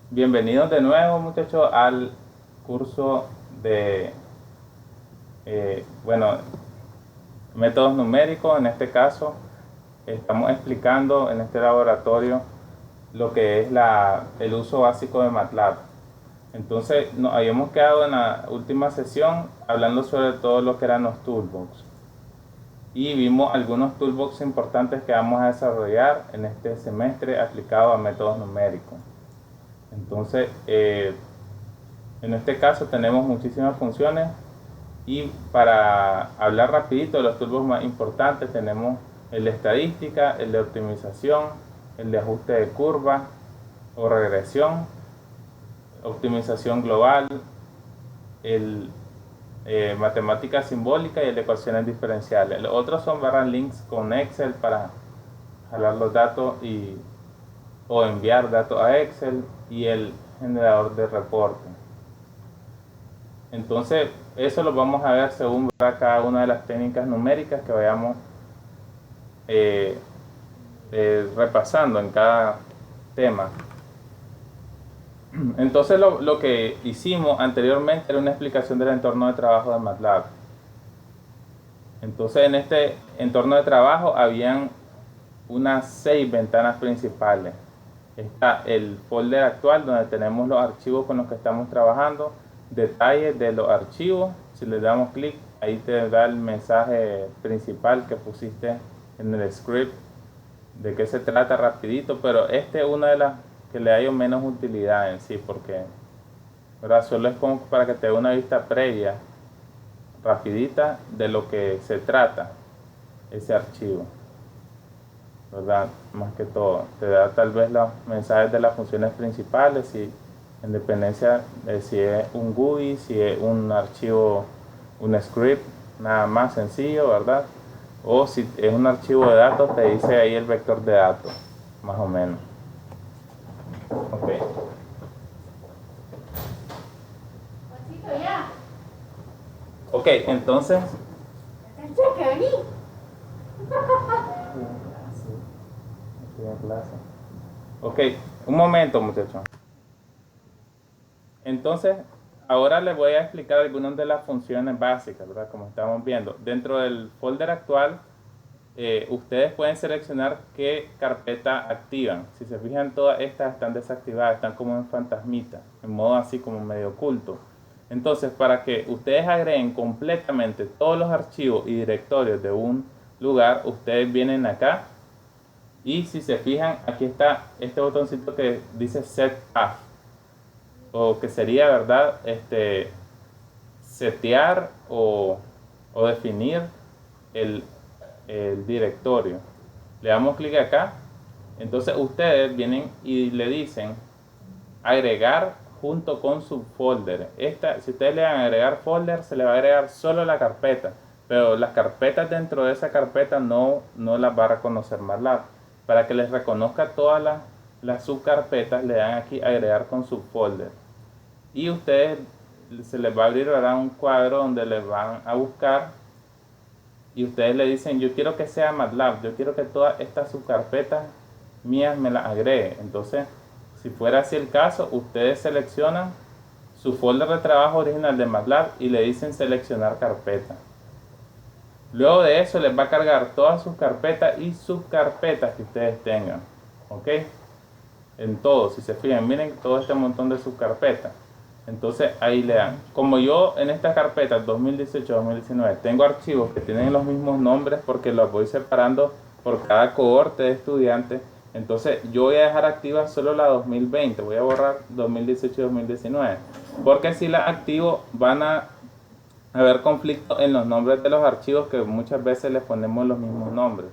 Bienvenidos de nuevo, muchachos, al curso de, bueno, métodos numéricos. En este caso, estamos explicando en este laboratorio lo que es el uso básico de MATLAB. Entonces, nos habíamos quedado en la última sesión hablando sobre todo lo que eran los toolbox. Y vimos algunos toolbox importantes que vamos a desarrollar en este semestre aplicado a métodos numéricos. Entonces, en este caso tenemos muchísimas funciones y para hablar rapidito de los toolbox más importantes tenemos el de estadística, el de optimización, el de ajuste de curva o regresión, optimización global, el matemática simbólica y el de ecuaciones diferenciales. Los otros son barras links con Excel para jalar los datos o enviar datos a Excel, y el generador de reporte. Entonces, eso lo vamos a ver según cada una de las técnicas numéricas que vayamos eh, repasando en cada tema. Entonces, lo que hicimos anteriormente era una explicación del entorno de trabajo de MATLAB. Entonces, en este entorno de trabajo habían unas 6 ventanas principales. Está el folder actual donde tenemos los archivos con los que estamos trabajando, detalles de los archivos. Si le damos clic, ahí te da el mensaje principal que pusiste en el script de qué se trata rapidito, pero este es una de las que le hallo menos utilidad en sí, porque solo es como para que te dé una vista previa rapidita de lo que se trata ese archivo, ¿verdad? Más que todo te da tal vez los mensajes de las funciones principales, y en dependencia de si es un GUI, si es un archivo, un script nada más sencillo, ¿verdad? O si es un archivo de datos, te dice ahí el vector de datos, más o menos. Ok. Ok, entonces. Ok, un momento, muchachos. Entonces, ahora les voy a explicar algunas de las funciones básicas, ¿verdad? Como estamos viendo. Dentro del folder actual, ustedes pueden seleccionar qué carpeta activan. Si se fijan, todas estas están desactivadas, están como en fantasmita, en modo así como medio oculto. Entonces, para que ustedes agreguen completamente todos los archivos y directorios de un lugar, ustedes vienen acá y si se fijan, aquí está este botoncito que dice Set Path, o que sería, ¿verdad? Setear o definir el, el directorio. Le damos clic acá. Entonces ustedes vienen y le dicen agregar junto con su folder. Si ustedes le dan agregar folder, se le va a agregar solo la carpeta, pero las carpetas dentro de esa carpeta no las va a reconocer MATLAB. Para que les reconozca todas las subcarpetas, le dan aquí agregar con subfolder, y ustedes se les va a abrir, ¿verdad?, un cuadro donde les van a buscar, y ustedes le dicen yo quiero que sea MATLAB, yo quiero que todas estas subcarpetas mías me las agregue. Entonces, si fuera así el caso, ustedes seleccionan su folder de trabajo original de MATLAB y le dicen seleccionar carpeta. Luego de eso les va a cargar todas sus carpetas y subcarpetas que ustedes tengan, ok, en todo. Si se fijan, miren todo este montón de subcarpetas. Entonces ahí le dan, como yo en estas carpetas 2018-2019 tengo archivos que tienen los mismos nombres porque los voy separando por cada cohorte de estudiantes. Entonces yo voy a dejar activa solo la 2020, voy a borrar 2018-2019, porque si la activo van a haber conflicto en los nombres de los archivos, que muchas veces les ponemos los mismos nombres.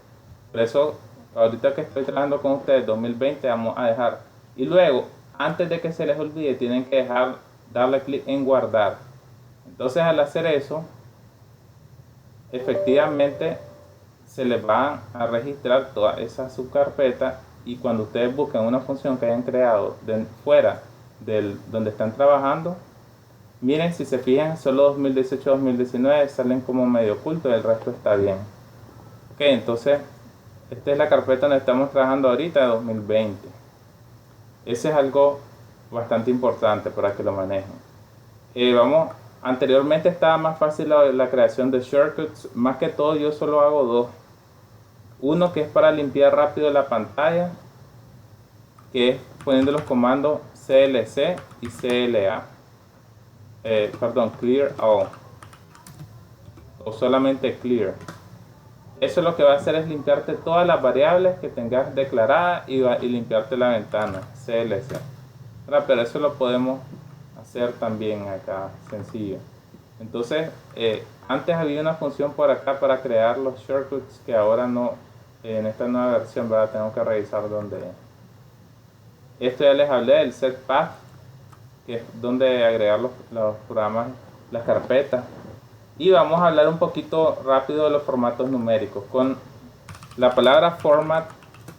Por eso ahorita que estoy trabajando con ustedes 2020 vamos a dejar, y luego antes de que se les olvide tienen que darle clic en guardar. Entonces al hacer eso, efectivamente se les va a registrar toda esa subcarpeta, y cuando ustedes busquen una función que hayan creado fuera del donde están trabajando, miren, si se fijan, solo 2018-2019 salen como medio ocultos, el resto está bien. Ok, entonces esta es la carpeta donde estamos trabajando ahorita, 2020. Ese es algo bastante importante para que lo manejen. Anteriormente estaba más fácil la creación de shortcuts. Más que todo yo solo hago dos. Uno que es para limpiar rápido la pantalla, que es poniendo los comandos CLC y CLA. Clear all. O solamente clear. Eso lo que va a hacer es limpiarte todas las variables que tengas declaradas y limpiarte la ventana CLC. Pero eso lo podemos hacer también acá, sencillo. Entonces, antes había una función por acá para crear los shortcuts que ahora no, en esta nueva versión, ¿verdad? Tengo que revisar dónde es. Esto ya les hablé del set path, que es donde agregar los programas, las carpetas. Y vamos a hablar un poquito rápido de los formatos numéricos. Con la palabra format,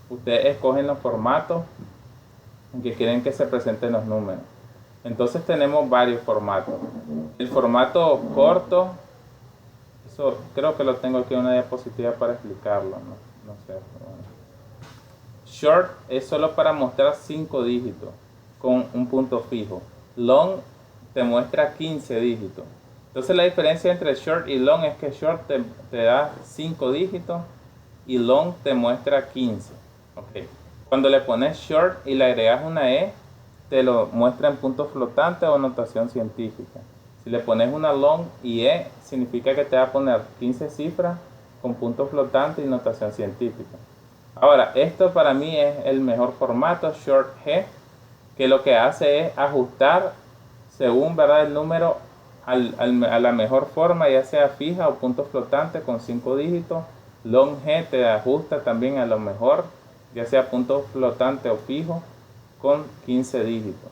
ustedes escogen los formatos en que quieren que se presenten los números. Entonces tenemos varios formatos. El formato corto, eso creo que lo tengo aquí en una diapositiva para explicarlo, no sé. Short es solo para mostrar 5 dígitos con un punto fijo. Long te muestra 15 dígitos. Entonces la diferencia entre short y long es que short te da 5 dígitos y long te muestra 15. Okay. Cuando le pones short y le agregas una E, te lo muestra en punto flotante o notación científica. Si le pones una long y E, significa que te va a poner 15 cifras con punto flotante y notación científica. Ahora, esto para mí es el mejor formato, short G, que lo que hace es ajustar según, ¿verdad?, el número a la mejor forma, ya sea fija o punto flotante con 5 dígitos. Long G te ajusta también a lo mejor, ya sea punto flotante o fijo, con 15 dígitos.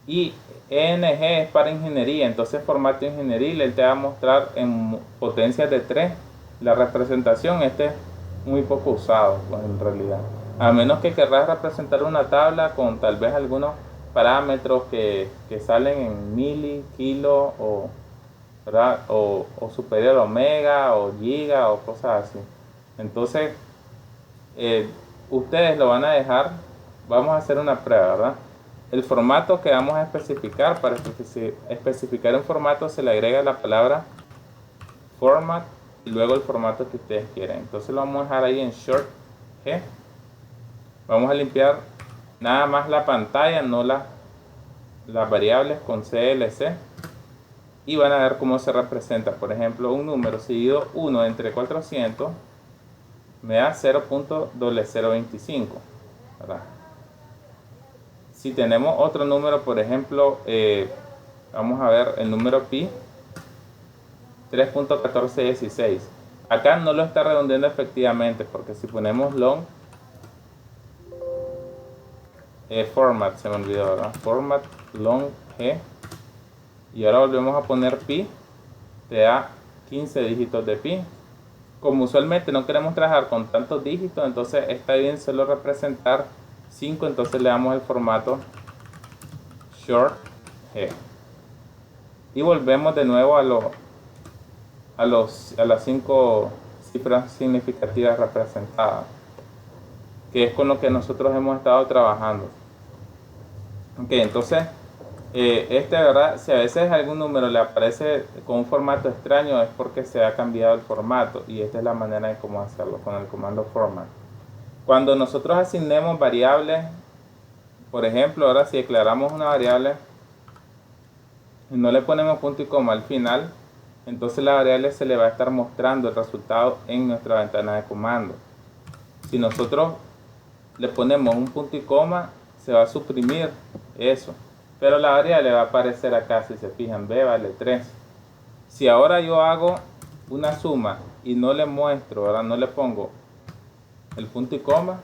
Y ENG es para ingeniería, entonces formato ingenieril, él te va a mostrar en potencias de 3 la representación. Este es muy poco usado, pues, en realidad, a menos que querrás representar una tabla con tal vez algunos parámetros que salen en mili, kilo o superior a omega o giga o cosas así. Entonces ustedes lo van a dejar. Vamos a hacer una prueba, ¿verdad? El formato que vamos a especificar, para especificar un formato se le agrega la palabra format y luego el formato que ustedes quieren. Entonces lo vamos a dejar ahí en short G. Vamos a limpiar nada más la pantalla, no las variables con CLC. Y van a ver cómo se representa. Por ejemplo, un número seguido 1 entre 400 me da 0.0025, ¿verdad? Si tenemos otro número, por ejemplo, vamos a ver el número pi, 3.1416. Acá no lo está redondeando efectivamente, porque si ponemos long, format, se me olvidó, ¿verdad? Format long G, y ahora volvemos a poner pi, te da 15 dígitos de pi. Como usualmente no queremos trabajar con tantos dígitos, entonces está bien solo representar 5, entonces le damos el formato short G. Y volvemos de nuevo a las 5 cifras significativas representadas, que es con lo que nosotros hemos estado trabajando. Ok, entonces ¿verdad? Si a veces algún número le aparece con un formato extraño, es porque se ha cambiado el formato, y esta es la manera de cómo hacerlo con el comando format. Cuando nosotros asignemos variables, por ejemplo, ahora si declaramos una variable y no le ponemos punto y coma al final, entonces la variable se le va a estar mostrando el resultado en nuestra ventana de comando. Si nosotros le ponemos un punto y coma, se va a suprimir eso, pero la variable va a aparecer acá. Si se fijan, b vale 3. Si ahora yo hago una suma y no le muestro, ¿verdad?, no le pongo el punto y coma,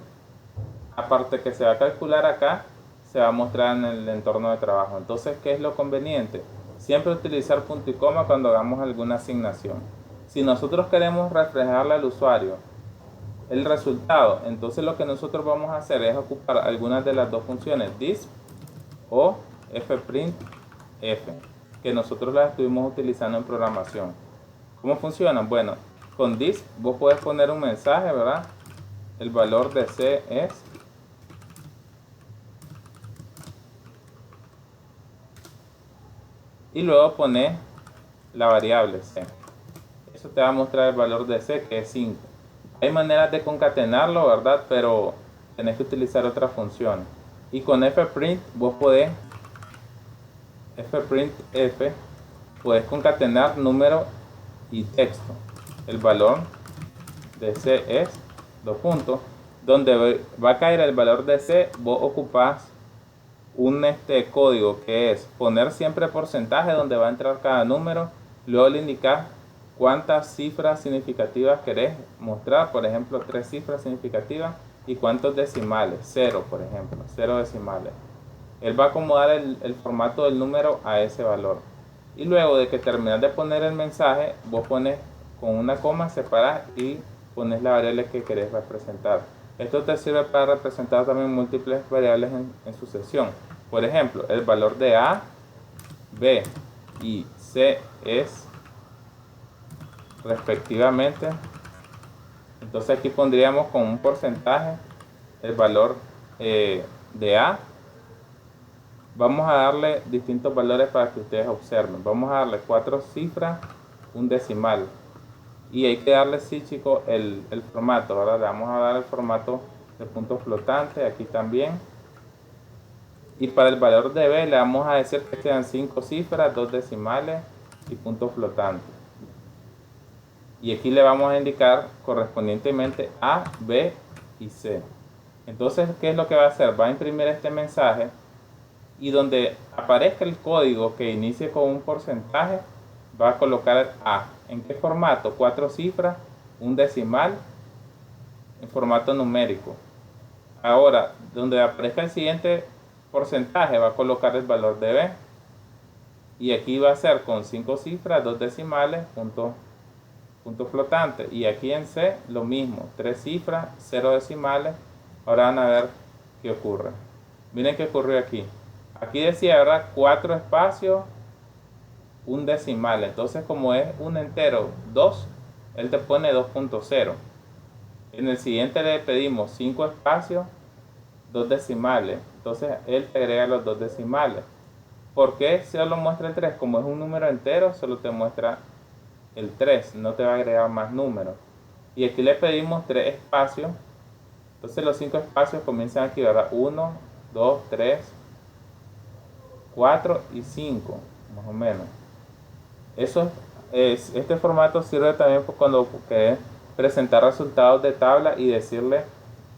aparte que se va a calcular acá, se va a mostrar en el entorno de trabajo. Entonces, ¿qué es lo conveniente? Siempre utilizar punto y coma cuando hagamos alguna asignación. Si nosotros queremos reflejarle al usuario el resultado, entonces lo que nosotros vamos a hacer es ocupar algunas de las dos funciones, disp o fprintf, que nosotros las estuvimos utilizando en programación. ¿Cómo funcionan? Bueno, con disp vos puedes poner un mensaje, ¿verdad? El valor de C es y luego poner la variable c. Eso te va a mostrar el valor de c, que es 5. Hay maneras de concatenarlo, ¿verdad? Pero tenés que utilizar otra función. Y con fprint vos podés puedes concatenar número y texto. El valor de C es 2 puntos. Donde va a caer el valor de C, vos ocupás un código que es poner siempre porcentaje donde va a entrar cada número. Luego le indicás cuántas cifras significativas querés mostrar. Por ejemplo, 3 cifras significativas. Y cuántos decimales. 0, por ejemplo. 0 decimales. Él va a acomodar el formato del número a ese valor. Y luego de que terminas de poner el mensaje, vos pones con una coma, separás y pones la variable que querés representar. Esto te sirve para representar también múltiples variables en sucesión. Por ejemplo, el valor de A, B y C es respectivamente. Entonces aquí pondríamos con un porcentaje el valor de A. Vamos a darle distintos valores para que ustedes observen. Vamos a darle 4 cifras, un decimal. Y hay que darle, sí, chicos, el formato, ¿verdad? Le vamos a dar el formato de punto flotante, aquí también. Y para el valor de B le vamos a decir que sean 5 cifras, 2 decimales y punto flotante. Y aquí le vamos a indicar correspondientemente A, B y C. Entonces, ¿qué es lo que va a hacer? Va a imprimir este mensaje. Y donde aparezca el código que inicie con un porcentaje, va a colocar A. ¿En qué formato? 4 cifras, un decimal, en formato numérico. Ahora, donde aparezca el siguiente porcentaje, va a colocar el valor de B. Y aquí va a ser con 5 cifras, 2 decimales, punto flotante. Y aquí en C, lo mismo, 3 cifras, 0 decimales. Ahora van a ver qué ocurre. Miren qué ocurrió aquí. Aquí decía, ¿verdad? 4 espacios, un decimal. Entonces, como es un entero 2, él te pone 2.0. En el siguiente le pedimos 5 espacios, 2 decimales. Entonces, él te agrega los 2 decimales. ¿Por qué solo muestra el 3? Como es un número entero, solo te muestra el 3. No te va a agregar más números. Y aquí le pedimos 3 espacios. Entonces, los 5 espacios comienzan aquí, ¿verdad? 1, 2, 3, 4 y 5, más o menos. Este formato sirve también cuando querés presentar resultados de tabla y decirle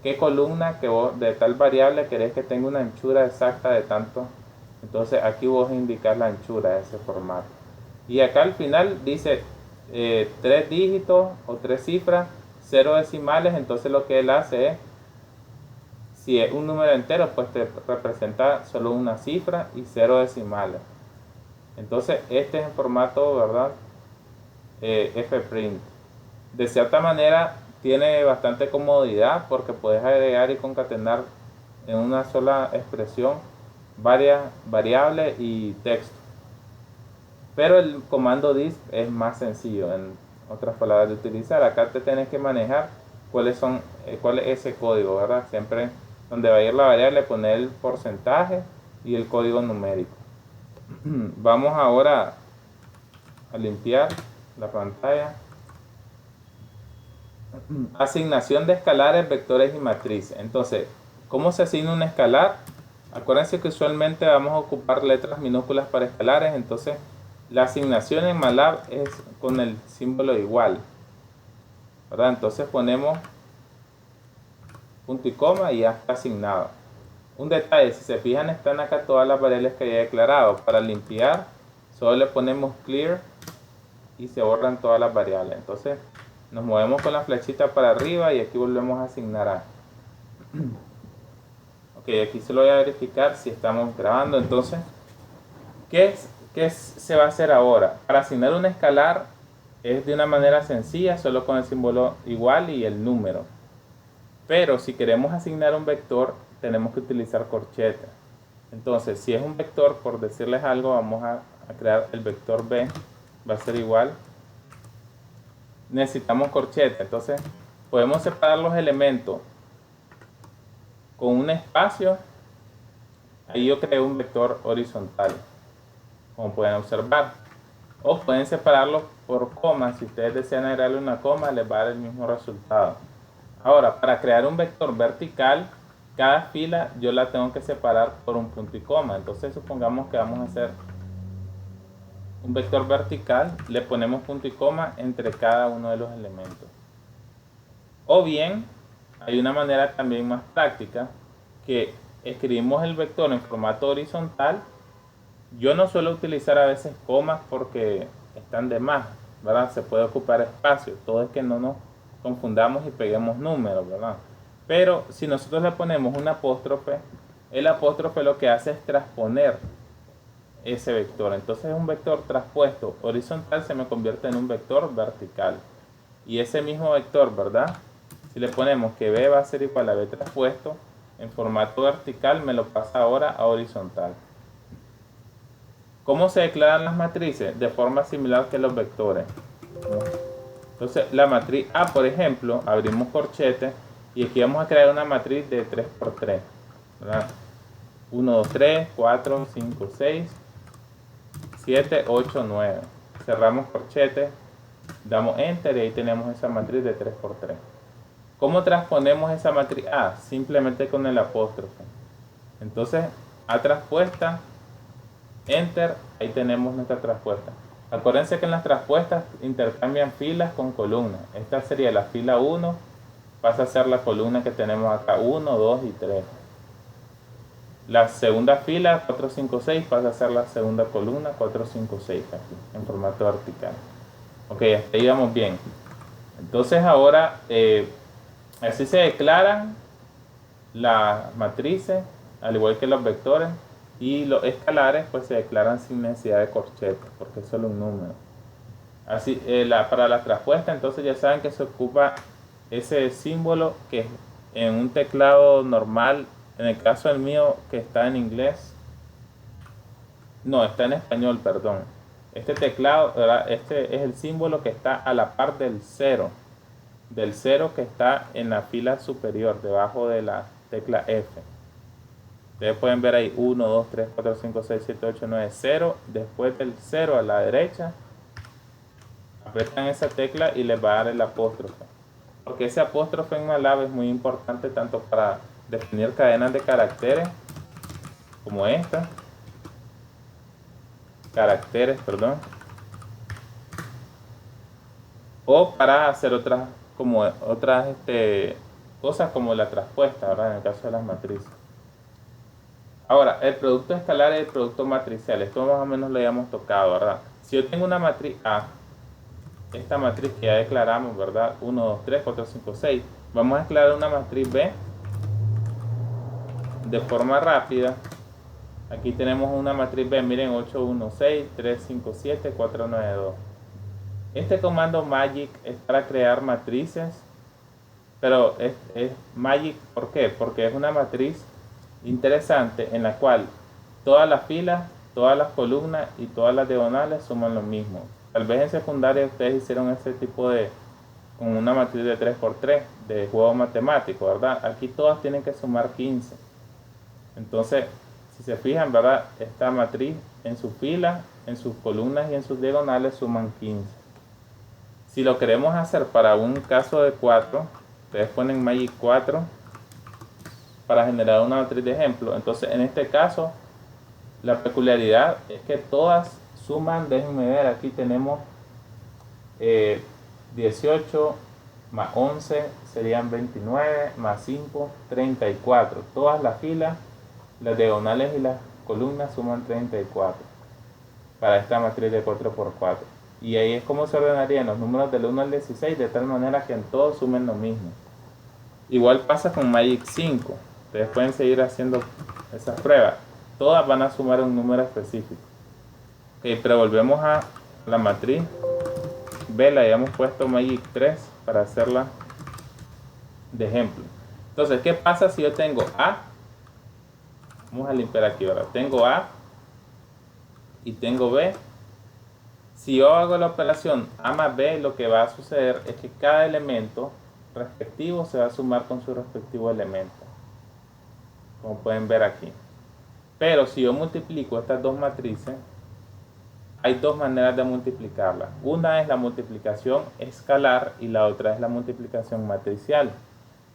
qué columna que vos de tal variable querés que tenga una anchura exacta de tanto. Entonces aquí vos indicás la anchura de ese formato. Y acá al final dice 3 dígitos o 3 cifras, 0 decimales. Entonces lo que él hace es, si es un número entero, pues te representa solo una cifra y 0 decimales. Entonces este es el formato, ¿verdad? Fprint. De cierta manera tiene bastante comodidad porque puedes agregar y concatenar en una sola expresión varias variables y texto. Pero el comando disp es más sencillo, en otras palabras, de utilizar. Acá te tienes que manejar cuál es ese código, ¿verdad? Siempre donde va a ir la variable, poner el porcentaje y el código numérico. Vamos ahora a limpiar la pantalla. Asignación de escalares, vectores y matrices. Entonces, ¿cómo se asigna un escalar? Acuérdense que usualmente vamos a ocupar letras minúsculas para escalares. Entonces, la asignación en MATLAB es con el símbolo igual, ¿verdad? Entonces ponemos punto y coma y ya está asignado. Un detalle, si se fijan, están acá todas las variables que haya declarado. Para limpiar, solo le ponemos clear y se borran todas las variables. Entonces, nos movemos con la flechita para arriba y aquí volvemos a asignar A. Ok, aquí se lo voy a verificar si estamos grabando. Entonces, ¿qué se va a hacer ahora? Para asignar un escalar es de una manera sencilla, solo con el símbolo igual y el número. Pero si queremos asignar un vector, tenemos que utilizar corcheta. Entonces, si es un vector, por decirles algo, vamos a crear el vector B, va a ser igual. Necesitamos corcheta, entonces podemos separar los elementos con un espacio. Ahí yo creo un vector horizontal. como pueden observar. O pueden separarlos por comas. Si ustedes desean agregarle una coma, les va a dar el mismo resultado. Ahora, para crear un vector vertical, cada fila yo la tengo que separar por un punto y coma. Entonces supongamos que vamos a hacer un vector vertical, le ponemos punto y coma entre cada uno de los elementos. O bien, hay una manera también más práctica, que escribimos el vector en formato horizontal. Yo no suelo utilizar a veces comas porque están de más, ¿verdad? Se puede ocupar espacio. Todo es que no nos confundamos y peguemos números, ¿verdad? Pero si nosotros le ponemos un apóstrofe, el apóstrofe lo que hace es transponer ese vector. Entonces un vector traspuesto horizontal se me convierte en un vector vertical. Y ese mismo vector, ¿verdad? Si le ponemos que B va a ser igual a B traspuesto, en formato vertical me lo pasa ahora a horizontal. ¿Cómo se declaran las matrices? De forma similar que los vectores. Entonces la matriz A, por ejemplo, abrimos corchete y aquí vamos a crear una matriz de 3×3, ¿verdad? 1, 2, 3, 4, 5, 6, 7, 8, 9. Cerramos corchete, damos enter y ahí tenemos esa matriz de 3×3. ¿Cómo transponemos esa matriz A? Simplemente con el apóstrofe. Entonces, A traspuesta, enter, ahí tenemos nuestra traspuesta. Acuérdense que en las traspuestas intercambian filas con columnas. Esta sería la fila 1, pasa a ser la columna que tenemos acá, 1, 2 y 3. La segunda fila, 4, 5, 6, pasa a ser la segunda columna, 4, 5, 6, aquí, en formato vertical. Ok, hasta ahí vamos bien. Entonces ahora, así se declaran las matrices, al igual que los vectores, y los escalares pues se declaran sin necesidad de corchete, porque es solo un número. Así, para la traspuesta, entonces ya saben que se ocupa ese símbolo que en un teclado normal, en el caso del mío que está en inglés, no, está en español, perdón. Este teclado, ¿verdad? Este es el símbolo que está a la par del 0 que está en la fila superior, debajo de la tecla F. Ustedes pueden ver ahí 1, 2, 3, 4, 5, 6, 7, 8, 9, 0. Después del 0 a la derecha, apretan esa tecla y les va a dar el apóstrofe. Porque ese apóstrofe en MATLAB es muy importante tanto para definir cadenas de caracteres, como esta. O para hacer otras cosas como la traspuesta, ¿verdad? En el caso de las matrices. Ahora, el producto escalar y el producto matricial, esto más o menos lo habíamos tocado, ¿verdad? Si yo tengo una matriz A, esta matriz que ya declaramos, ¿verdad? 1, 2, 3, 4, 5, 6. Vamos a declarar una matriz B de forma rápida. Aquí tenemos una matriz B, miren, 8, 1, 6, 3, 5, 7, 4, 9, 2. Este comando magic es para crear matrices, pero es magic, ¿por qué? Porque es una matriz interesante en la cual todas las filas, todas las columnas y todas las diagonales suman lo mismo. Tal vez en secundaria ustedes hicieron ese tipo con una matriz de 3×3 de juego matemático, ¿verdad? Aquí todas tienen que sumar 15. Entonces, si se fijan, ¿verdad? Esta matriz en sus filas, en sus columnas y en sus diagonales suman 15. Si lo queremos hacer para un caso de 4, ustedes ponen magic 4 para generar una matriz de ejemplo. Entonces, en este caso, la peculiaridad es que todas suman, déjenme ver, aquí tenemos 18 más 11 serían 29, más 5, 34. Todas las filas, las diagonales y las columnas suman 34 para esta matriz de 4×4. Y ahí es como se ordenarían los números del 1 al 16 de tal manera que en todos sumen lo mismo. Igual pasa con magic 5. Ustedes pueden seguir haciendo esas pruebas. Todas van a sumar un número específico. Ok, pero volvemos a la matriz B. Le habíamos puesto magic 3 para hacerla de ejemplo. Entonces, ¿qué pasa si yo tengo A? Vamos a limpiar aquí ahora. Tengo A y tengo B. Si yo hago la operación A más B, lo que va a suceder es que cada elemento respectivo se va a sumar con su respectivo elemento, como pueden ver aquí. Pero si yo multiplico estas dos matrices, hay dos maneras de multiplicarla. Una es la multiplicación escalar y la otra es la multiplicación matricial.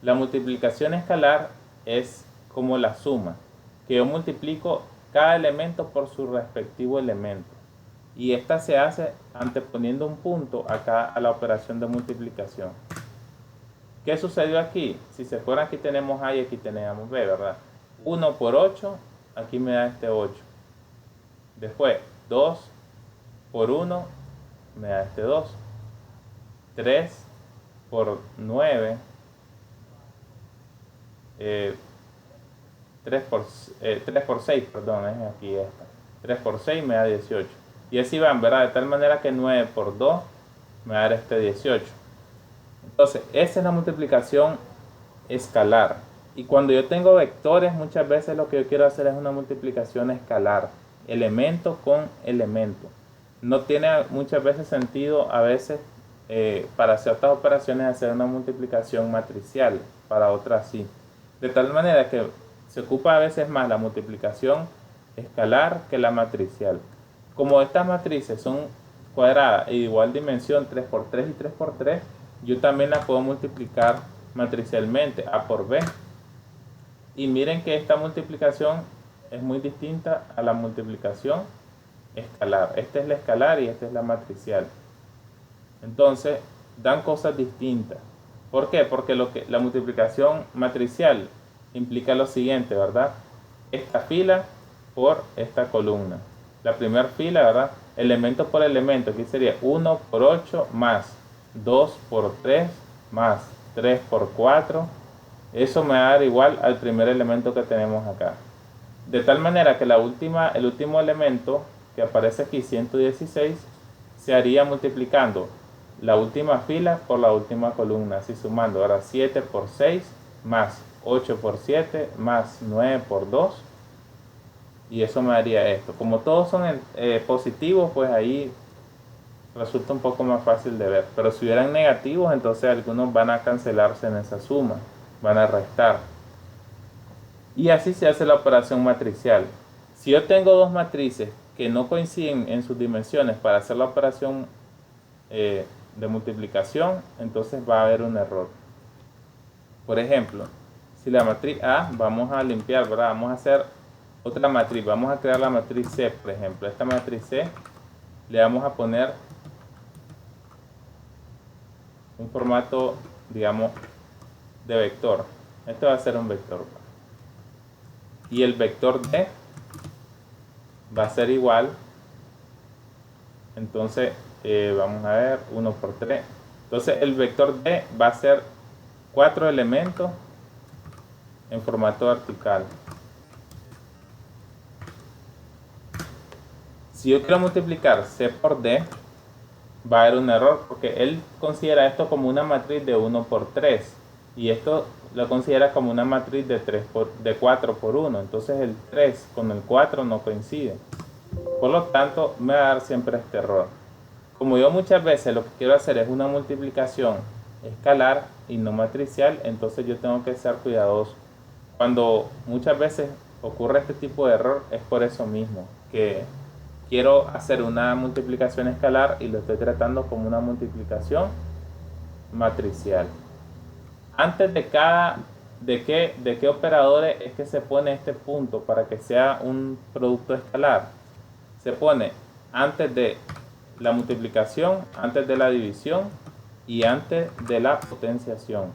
La multiplicación escalar es como la suma, que yo multiplico cada elemento por su respectivo elemento. Y esta se hace anteponiendo un punto acá a la operación de multiplicación. ¿Qué sucedió aquí? Si se fuera, aquí tenemos A y aquí tenemos B, ¿verdad? 1 por 8, aquí me da este 8. Después, 2 por 1, me da este 2. 3 por 9, 3 por 6, perdón, es aquí esta. 3 por 6 me da 18. Y así van, ¿verdad? De tal manera que 9 por 2 me va a dar este 18. Entonces, esa es la multiplicación escalar. Y cuando yo tengo vectores, muchas veces lo que yo quiero hacer es una multiplicación escalar, elemento con elemento. No tiene muchas veces sentido, a veces, para ciertas operaciones, hacer una multiplicación matricial, para otras sí. De tal manera que se ocupa a veces más la multiplicación escalar que la matricial. Como estas matrices son cuadradas e igual dimensión, 3 por 3 y 3 por 3, yo también la puedo multiplicar matricialmente, A por B. Y miren que esta multiplicación es muy distinta a la multiplicación escalar. Esta es la escalar y esta es la matricial. Entonces, dan cosas distintas. ¿Por qué? Porque la multiplicación matricial implica lo siguiente, ¿verdad? Esta fila por esta columna. La primera fila, ¿verdad? Elemento por elemento. Aquí sería 1 por 8 más 2 por 3 más 3 por 4. Eso me va a dar igual al primer elemento que tenemos acá. De tal manera que el último elemento que aparece aquí, 116, se haría multiplicando la última fila por la última columna, así sumando. Ahora 7 por 6 más 8 por 7 más 9 por 2. Y eso me daría esto. Como todos son positivos, pues ahí resulta un poco más fácil de ver. Pero si hubieran negativos, entonces algunos van a cancelarse en esa suma, van a restar. Y así se hace la operación matricial. Si yo tengo dos matrices que no coinciden en sus dimensiones para hacer la operación de multiplicación, entonces va a haber un error. Por ejemplo, si la matriz A, vamos a limpiar, ¿verdad? Vamos a hacer otra matriz. Vamos a crear la matriz C, por ejemplo. Esta matriz C le vamos a poner un formato, digamos, de vector. Este va a ser un vector. Y el vector D va a ser igual. Entonces, vamos a ver, 1 por 3. Entonces, el vector D va a ser 4 elementos en formato vertical. Si yo quiero multiplicar C por D, va a haber un error porque él considera esto como una matriz de 1 por 3 y esto lo considera como una matriz de 4 por 1. Entonces el 3 con el 4 no coincide. Por lo tanto, me va a dar siempre este error. Como yo muchas veces lo que quiero hacer es una multiplicación escalar y no matricial, entonces yo tengo que ser cuidadoso. Cuando muchas veces ocurre este tipo de error es por eso mismo, que quiero hacer una multiplicación escalar y lo estoy tratando como una multiplicación matricial. Antes de qué operadores es que se pone este punto para que sea un producto escalar. Se pone antes de la multiplicación, antes de la división y antes de la potenciación.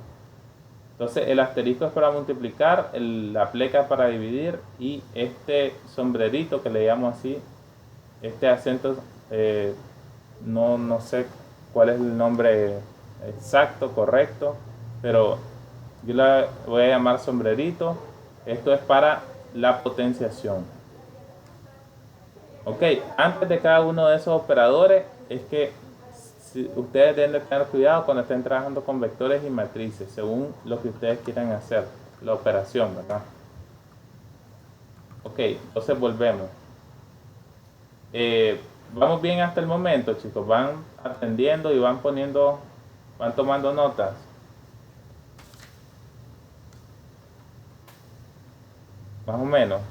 Entonces el asterisco es para multiplicar, la pleca para dividir y este sombrerito que le llamo así, este acento, no sé cuál es el nombre exacto, correcto, pero yo la voy a llamar sombrerito. Esto es para la potenciación. Ok, antes de cada uno de esos operadores es que ustedes deben de tener cuidado cuando estén trabajando con vectores y matrices, según lo que ustedes quieran hacer, la operación, ¿verdad? Ok, entonces volvemos. Vamos bien hasta el momento, chicos. Van atendiendo y van tomando notas. Más o menos.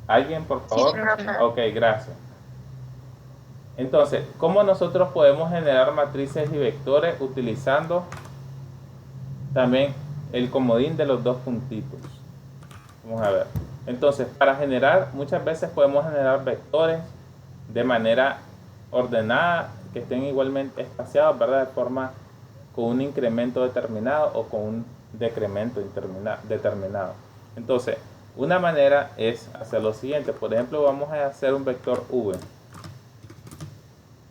¿Alguien, por favor? Sí, profe. Ok, gracias. Entonces, ¿cómo nosotros podemos generar matrices y vectores utilizando también el comodín de los dos puntitos? Vamos a ver. Entonces, para generar, muchas veces podemos generar vectores de manera ordenada, que estén igualmente espaciados, ¿verdad? De forma con un incremento determinado o con un decremento determinado. Entonces, una manera es hacer lo siguiente. Por ejemplo, vamos a hacer un vector v.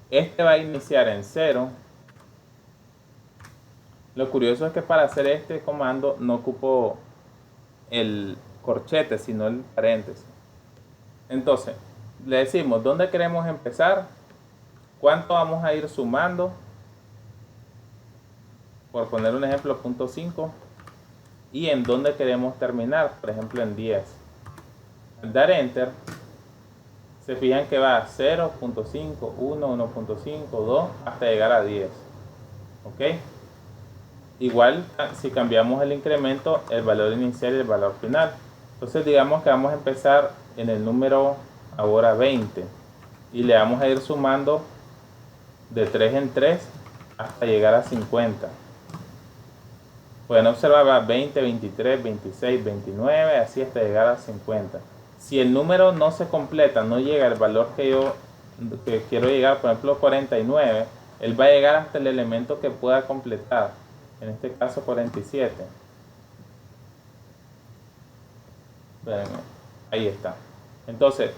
Este va a iniciar en 0. Lo curioso es que para hacer este comando no ocupo el corchete, sino el paréntesis. Entonces, le decimos dónde queremos empezar, cuánto vamos a ir sumando, por poner un ejemplo, 0.5, y en dónde queremos terminar, por ejemplo en 10. Al dar enter, se fijan que va a 0.5, 1, 1.5, 2, hasta llegar a 10. ¿Ok? Igual, si cambiamos el incremento, el valor inicial y el valor final. Entonces digamos que vamos a empezar en el número ahora 20 y le vamos a ir sumando de 3 en 3 hasta llegar a 50. Pueden observar, va 20, 23, 26, 29, así hasta llegar a 50. Si el número no se completa, no llega al valor que quiero llegar, por ejemplo 49, él va a llegar hasta el elemento que pueda completar, en este caso 47. Espérenme, ahí está. Entonces,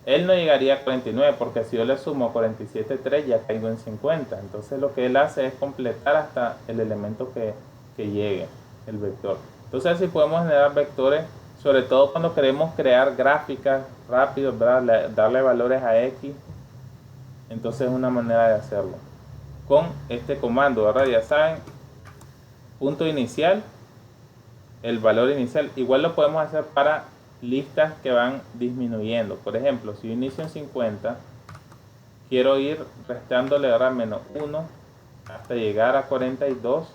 él no llegaría a 49 porque si yo le sumo 47,3 ya caigo en 50. Entonces lo que él hace es completar hasta el elemento que llegue, el vector. Entonces así podemos generar vectores, sobre todo cuando queremos crear gráficas rápido, ¿verdad? Darle valores a X. Entonces es una manera de hacerlo con este comando, ¿verdad? Ya saben, punto inicial, el valor inicial. Igual lo podemos hacer para listas que van disminuyendo. Por ejemplo, si yo inicio en 50, quiero ir restándole ahora menos 1 hasta llegar a 42.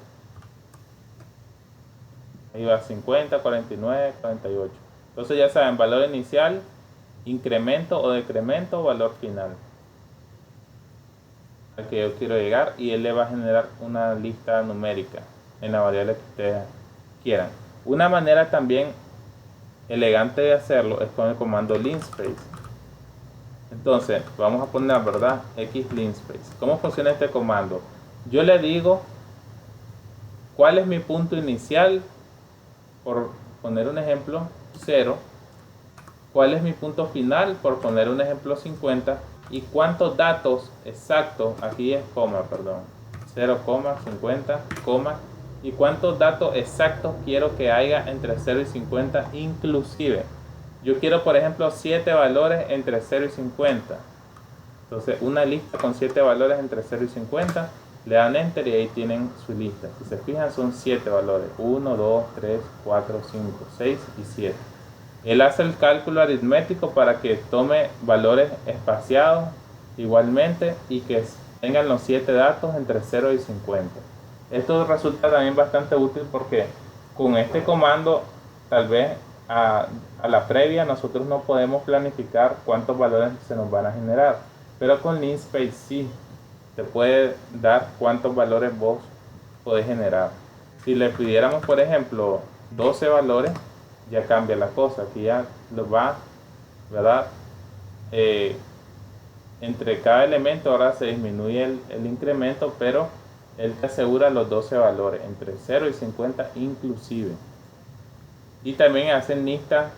Ahí va 50, 49, 48. Entonces ya saben, valor inicial, incremento o decremento, valor final al que yo quiero llegar, y él le va a generar una lista numérica en la variable que ustedes quieran. Una manera también elegante de hacerlo es con el comando linspace. Entonces vamos a poner, ¿verdad? X linspace. ¿Cómo funciona este comando? Yo le digo cuál es mi punto inicial, por poner un ejemplo 0, cuál es mi punto final, por poner un ejemplo 50, y cuántos datos exactos, aquí es coma, perdón, 0, 50, y cuántos datos exactos quiero que haya entre 0 y 50 inclusive. Yo quiero, por ejemplo, 7 valores entre 0 y 50. Entonces, una lista con 7 valores entre 0 y 50, le dan enter y ahí tienen su lista. Si se fijan, son 7 valores: 1, 2, 3, 4, 5, 6 y 7. Él hace el cálculo aritmético para que tome valores espaciados igualmente y que tengan los 7 datos entre 0 y 50. Esto resulta también bastante útil porque con este comando, tal vez a la previa, nosotros no podemos planificar cuántos valores se nos van a generar, pero con linspace sí te puede dar cuántos valores vos podés generar. Si le pidiéramos, por ejemplo, 12 valores, ya cambia la cosa. Aquí ya lo va, ¿verdad? Entre cada elemento ahora se disminuye el incremento, pero él te asegura los 12 valores entre 0 y 50 inclusive. Y también hacen listas,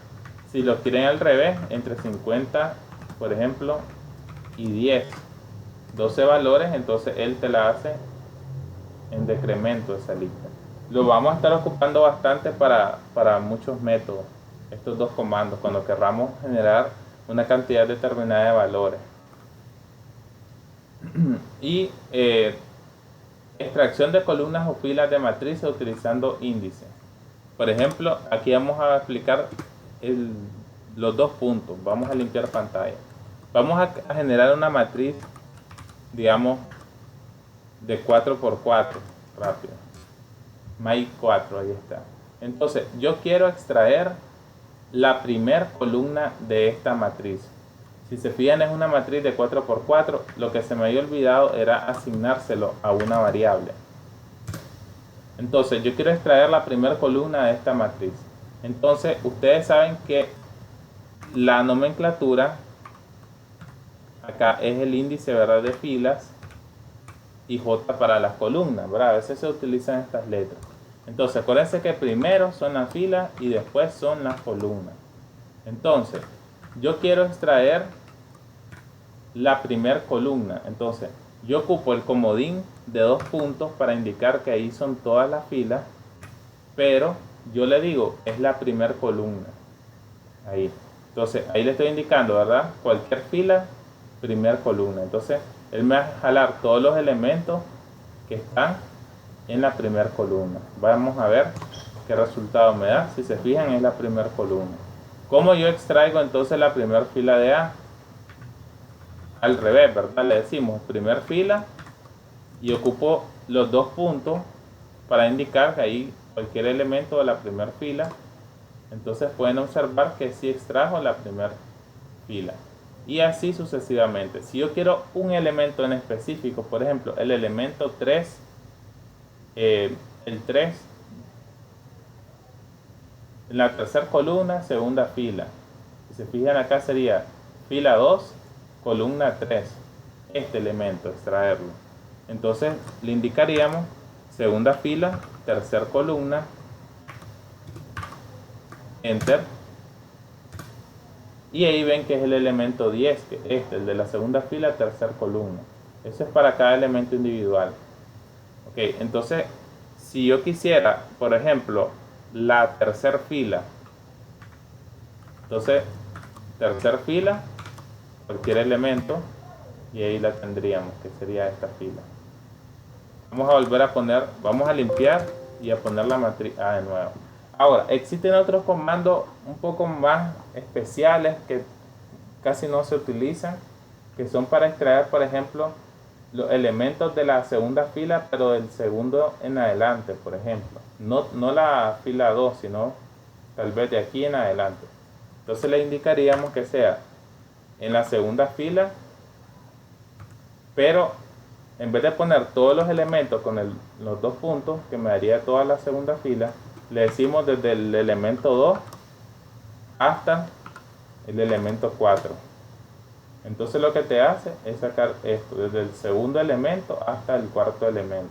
si lo quieren al revés, entre 50, por ejemplo, y 10, 12 valores, entonces él te la hace en decremento esa lista. Lo vamos a estar ocupando bastante para muchos métodos, estos dos comandos, cuando querramos generar una cantidad determinada de valores. Y extracción de columnas o filas de matrices utilizando índices. Por ejemplo, aquí vamos a explicar los dos puntos. Vamos a limpiar pantalla. Vamos a generar una matriz, digamos, de 4x4, rápido. My 4, ahí está. Entonces, yo quiero extraer la primera columna de esta matriz. Si se fijan, es una matriz de 4×4. Lo que se me había olvidado era asignárselo a una variable. Entonces yo quiero extraer la primera columna de esta matriz. Entonces ustedes saben que la nomenclatura acá es el índice, ¿verdad?, de filas, y J para las columnas, ¿verdad? A veces se utilizan estas letras. Entonces acuérdense que primero son las filas y después son las columnas. Entonces yo quiero extraer la primera columna. Entonces yo ocupo el comodín de 2 puntos para indicar que ahí son todas las filas, pero yo le digo es la primera columna. Ahí. Entonces ahí le estoy indicando, ¿verdad? Cualquier fila, primera columna. Entonces él me va a jalar todos los elementos que están en la primera columna. Vamos a ver qué resultado me da. Si se fijan, es la primera columna. ¿Cómo yo extraigo entonces la primera fila de A? Al revés, ¿verdad? Le decimos primera fila y ocupo los 2 puntos para indicar que ahí cualquier elemento de la primera fila. Entonces pueden observar que sí extrajo la primera fila. Y así sucesivamente. Si yo quiero un elemento en específico, por ejemplo, el elemento 3, el 3 en la tercera columna, segunda fila. Si se fijan acá sería fila 2, columna 3. Este elemento, extraerlo. Entonces le indicaríamos segunda fila, tercera columna, enter. Y ahí ven que es el elemento 10, que es el de la segunda fila, tercera columna. Eso es para cada elemento individual. Ok, entonces si yo quisiera, por ejemplo, la tercera fila, entonces tercera fila, cualquier elemento, y ahí la tendríamos, que sería esta fila. Vamos a volver a poner, vamos a limpiar y a poner la matriz A de nuevo. Ahora, existen otros comandos un poco más especiales que casi no se utilizan, que son para extraer, por ejemplo, los elementos de la segunda fila, pero del segundo en adelante, por ejemplo. No la fila 2, sino tal vez de aquí en adelante. Entonces le indicaríamos que sea en la segunda fila, pero en vez de poner todos los elementos con los 2 puntos, que me daría toda la segunda fila, le decimos desde el elemento 2 hasta el elemento 4. Entonces lo que te hace es sacar esto desde el segundo elemento hasta el cuarto elemento.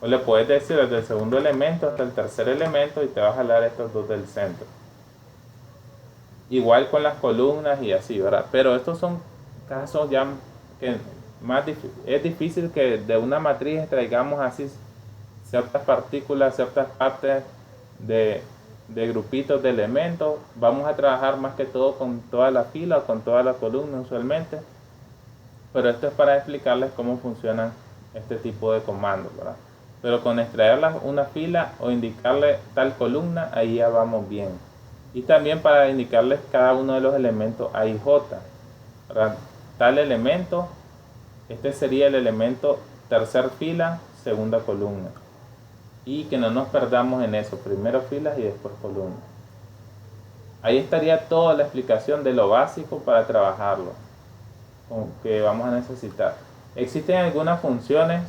O le puedes decir desde el segundo elemento hasta el tercer elemento y te va a jalar estos dos del centro. Igual con las columnas y así, ¿verdad? Pero estos son casos ya que es difícil que de una matriz extraigamos así ciertas partículas, ciertas partes de grupitos de elementos. Vamos a trabajar más que todo con toda la fila o con toda la columna usualmente, pero esto es para explicarles cómo funcionan este tipo de comandos, ¿verdad? Pero con extraer una fila o indicarle tal columna, ahí ya vamos bien. Y también para indicarles cada uno de los elementos A y J, ¿verdad? Tal elemento, este sería el elemento tercer fila, segunda columna. Y que no nos perdamos en eso, primero filas y después columnas. Ahí estaría toda la explicación de lo básico para trabajarlo, que vamos a necesitar. Existen algunas funciones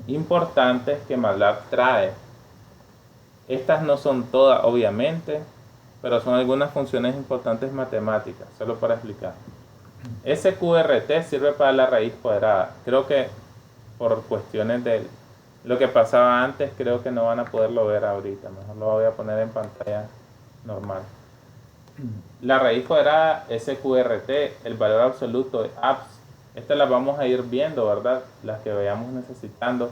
importantes que MATLAB trae. Estas no son todas, obviamente, pero son algunas funciones importantes matemáticas, solo para explicar. SQRT sirve para la raíz cuadrada. Creo que por cuestiones de lo que pasaba antes, creo que no van a poderlo ver ahorita. Mejor lo voy a poner en pantalla normal. La raíz cuadrada SQRT, el valor absoluto de ABS. Estas las vamos a ir viendo, ¿verdad? Las que vayamos necesitando.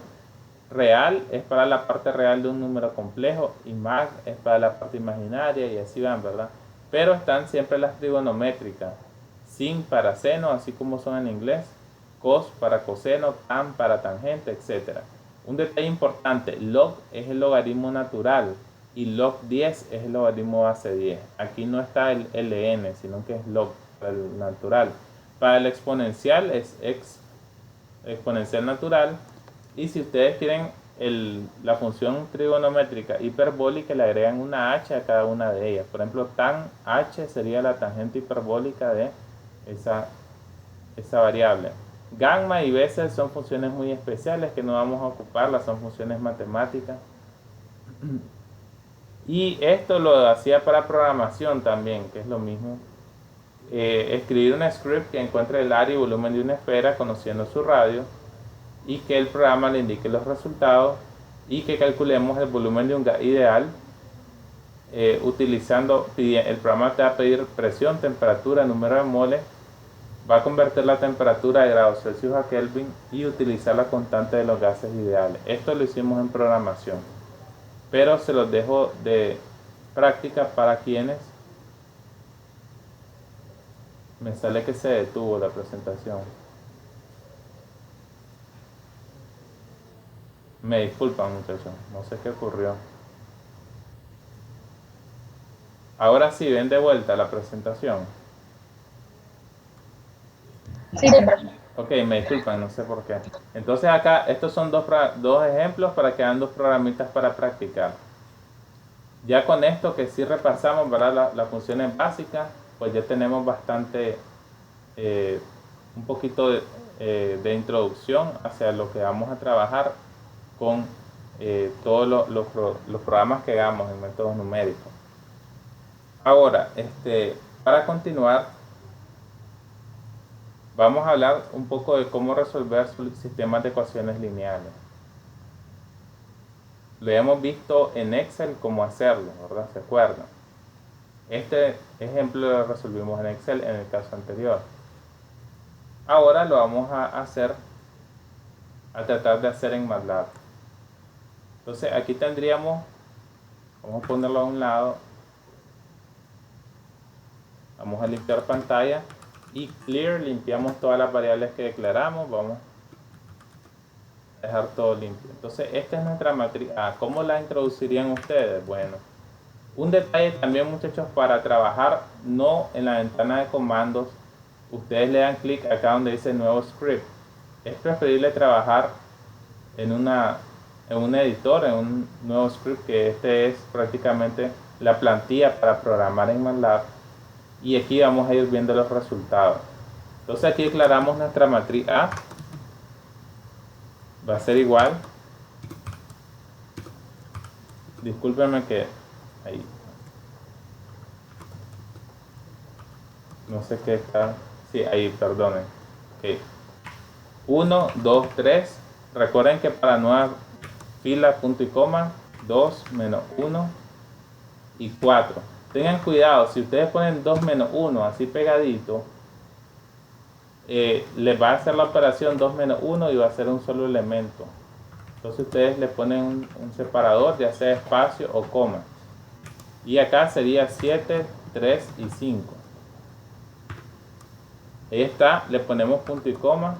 Real es para la parte real de un número complejo y mag es para la parte imaginaria y así van, ¿verdad? Pero están siempre las trigonométricas. Sin para seno, así como son en inglés. Cos para coseno, tan para tangente, etc. Un detalle importante, log es el logaritmo natural y log 10 es el logaritmo base 10. Aquí no está el ln, sino que es log para el natural. Para el exponencial es exponencial natural. Y si ustedes quieren la función trigonométrica hiperbólica, le agregan una h a cada una de ellas. Por ejemplo, tan h sería la tangente hiperbólica de esa variable. Gamma y Bessel son funciones muy especiales que no vamos a ocuparlas, son funciones matemáticas. Y esto lo hacía para programación también, que es lo mismo. Escribir un script que encuentre el área y volumen de una esfera conociendo su radio, y que el programa le indique los resultados, y que calculemos el volumen de un gas ideal utilizando, el programa te va a pedir presión, temperatura, número de moles, va a convertir la temperatura de grados Celsius a Kelvin y utilizar la constante de los gases ideales. Esto lo hicimos en programación, pero se los dejo de práctica para quienes me sale que se detuvo la presentación. Me disculpan, muchachos, no sé qué ocurrió. Ahora sí, ven de vuelta la presentación. Sí, profe. Ok, me disculpan, no sé por qué. Entonces acá, estos son dos ejemplos para que hagan dos programitas para practicar. Ya con esto que sí repasamos, ¿verdad? Las funciones básicas, pues ya tenemos bastante, un poquito de introducción hacia lo que vamos a trabajar con todos los programas que hagamos en métodos numéricos. Ahora, para continuar, vamos a hablar un poco de cómo resolver sistemas de ecuaciones lineales. Lo hemos visto en Excel cómo hacerlo, ¿verdad? ¿Se acuerdan? Este ejemplo lo resolvimos en Excel en el caso anterior. Ahora lo vamos a tratar de hacer en MATLAB. Entonces aquí tendríamos, vamos a ponerlo a un lado, vamos a limpiar pantalla y clear, limpiamos todas las variables que declaramos, vamos a dejar todo limpio. Entonces esta es nuestra matriz A. ¿Cómo la introducirían ustedes? Bueno, un detalle también, muchachos, para trabajar no en la ventana de comandos, ustedes le dan clic acá donde dice nuevo script. Es preferible trabajar en un editor, en un nuevo script, que este es prácticamente la plantilla para programar en MATLAB, y aquí vamos a ir viendo los resultados. Entonces aquí declaramos nuestra matriz A, va a ser igual, discúlpenme que ahí no sé qué está, sí, ahí, perdonen, okay. 1, 2, 3, recuerden que para nueva fila, punto y coma, 2, menos 1 y 4. Tengan cuidado, si ustedes ponen 2 menos 1 así pegadito, les va a hacer la operación 2 menos 1 y va a ser un solo elemento. Entonces ustedes le ponen un separador, ya sea espacio o coma. Y acá sería 7, 3 y 5. Ahí está, le ponemos punto y coma.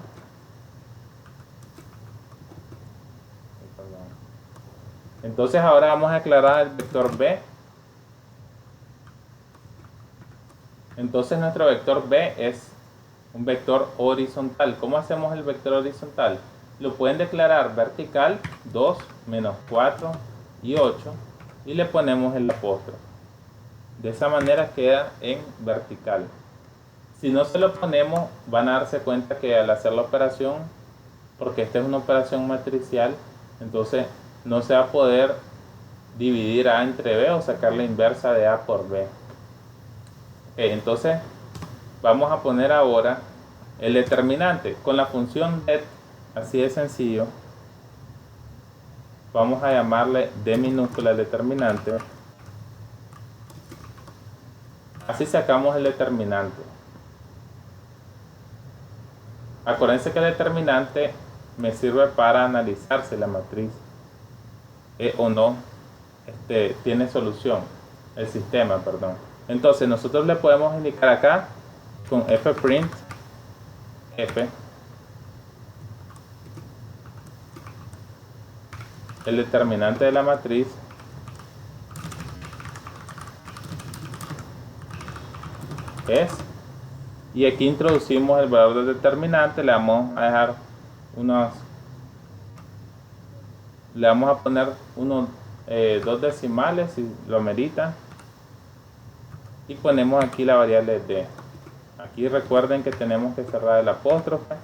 Entonces ahora vamos a aclarar el vector B. Entonces nuestro vector B es un vector horizontal. ¿Cómo hacemos el vector horizontal? Lo pueden declarar vertical, 2, menos 4 y 8, y le ponemos el apóstrofe. De esa manera queda en vertical. Si no se lo ponemos, van a darse cuenta que al hacer la operación, porque esta es una operación matricial, entonces no se va a poder dividir A entre B o sacar la inversa de A por B. Okay, entonces vamos a poner ahora el determinante con la función det, así de sencillo. Vamos a llamarle D minúscula el determinante. Así sacamos el determinante. Acuérdense que el determinante me sirve para analizar si la matriz o no tiene solución, el sistema, perdón. Entonces nosotros le podemos indicar acá con fprint f el determinante de la matriz es, y aquí introducimos el valor del determinante, le vamos a dejar le vamos a poner dos decimales si lo amerita, y ponemos aquí la variable d. Aquí recuerden que tenemos que cerrar el apóstrofe,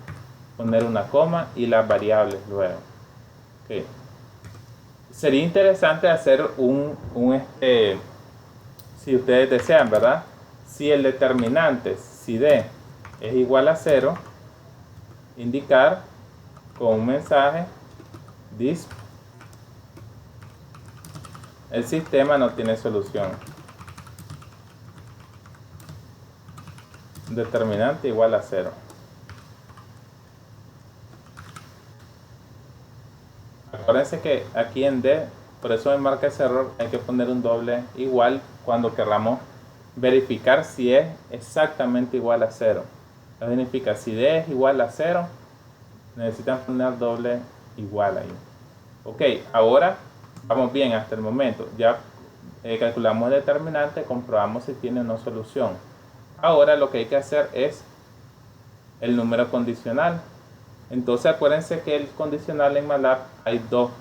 poner una coma y las variables luego. Okay. Sería interesante hacer si ustedes desean, ¿verdad? Si el determinante, si D es igual a 0, indicar con un mensaje this el sistema no tiene solución. Determinante igual a 0. Acuérdense que aquí en D, por eso me marca ese error, hay que poner un doble igual cuando queramos verificar si es exactamente igual a 0. Eso significa, si D es igual a 0, necesitan poner doble igual ahí. Ok, ahora vamos bien hasta el momento. Ya calculamos el determinante, comprobamos si tiene o no solución. Ahora lo que hay que hacer es el número condicional. Entonces acuérdense que el condicional en MATLAB hay dos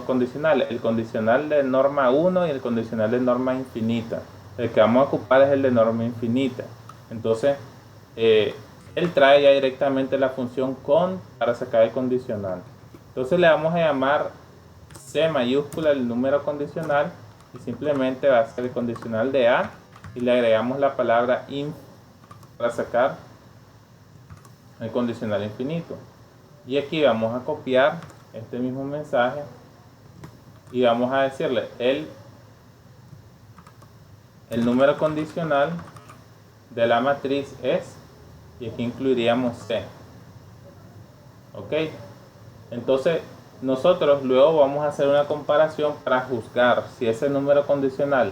condicionales. El condicional de norma 1 y el condicional de norma infinita. El que vamos a ocupar es el de norma infinita. Entonces él trae ya directamente la función con para sacar el condicional. Entonces le vamos a llamar C mayúscula el número condicional y simplemente va a ser el condicional de A y le agregamos la palabra inf para sacar el condicional infinito. Y aquí vamos a copiar este mismo mensaje y vamos a decirle el número condicional de la matriz es, y aquí incluiríamos C. Ok, entonces nosotros luego vamos a hacer una comparación para juzgar si ese número condicional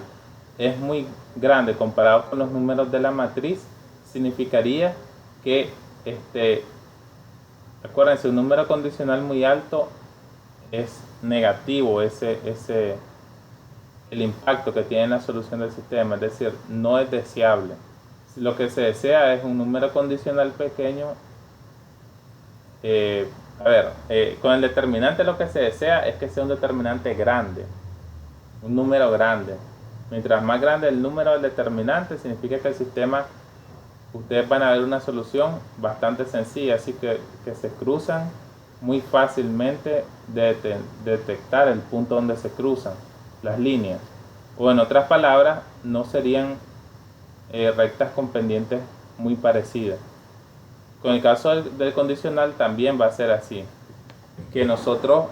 es muy grande comparado con los números de la matriz. Significaría que acuérdense, un número condicional muy alto es negativo el impacto que tiene en la solución del sistema, es decir, no es deseable. Lo que se desea es un número condicional pequeño. Con el determinante lo que se desea es que sea un determinante grande, un número grande. Mientras más grande el número del determinante, significa que el sistema, ustedes van a ver una solución bastante sencilla, así que se cruzan muy fácilmente de detectar el punto donde se cruzan las líneas. O en otras palabras, no serían rectas con pendientes muy parecidas. Con el caso del condicional también va a ser así, que nosotros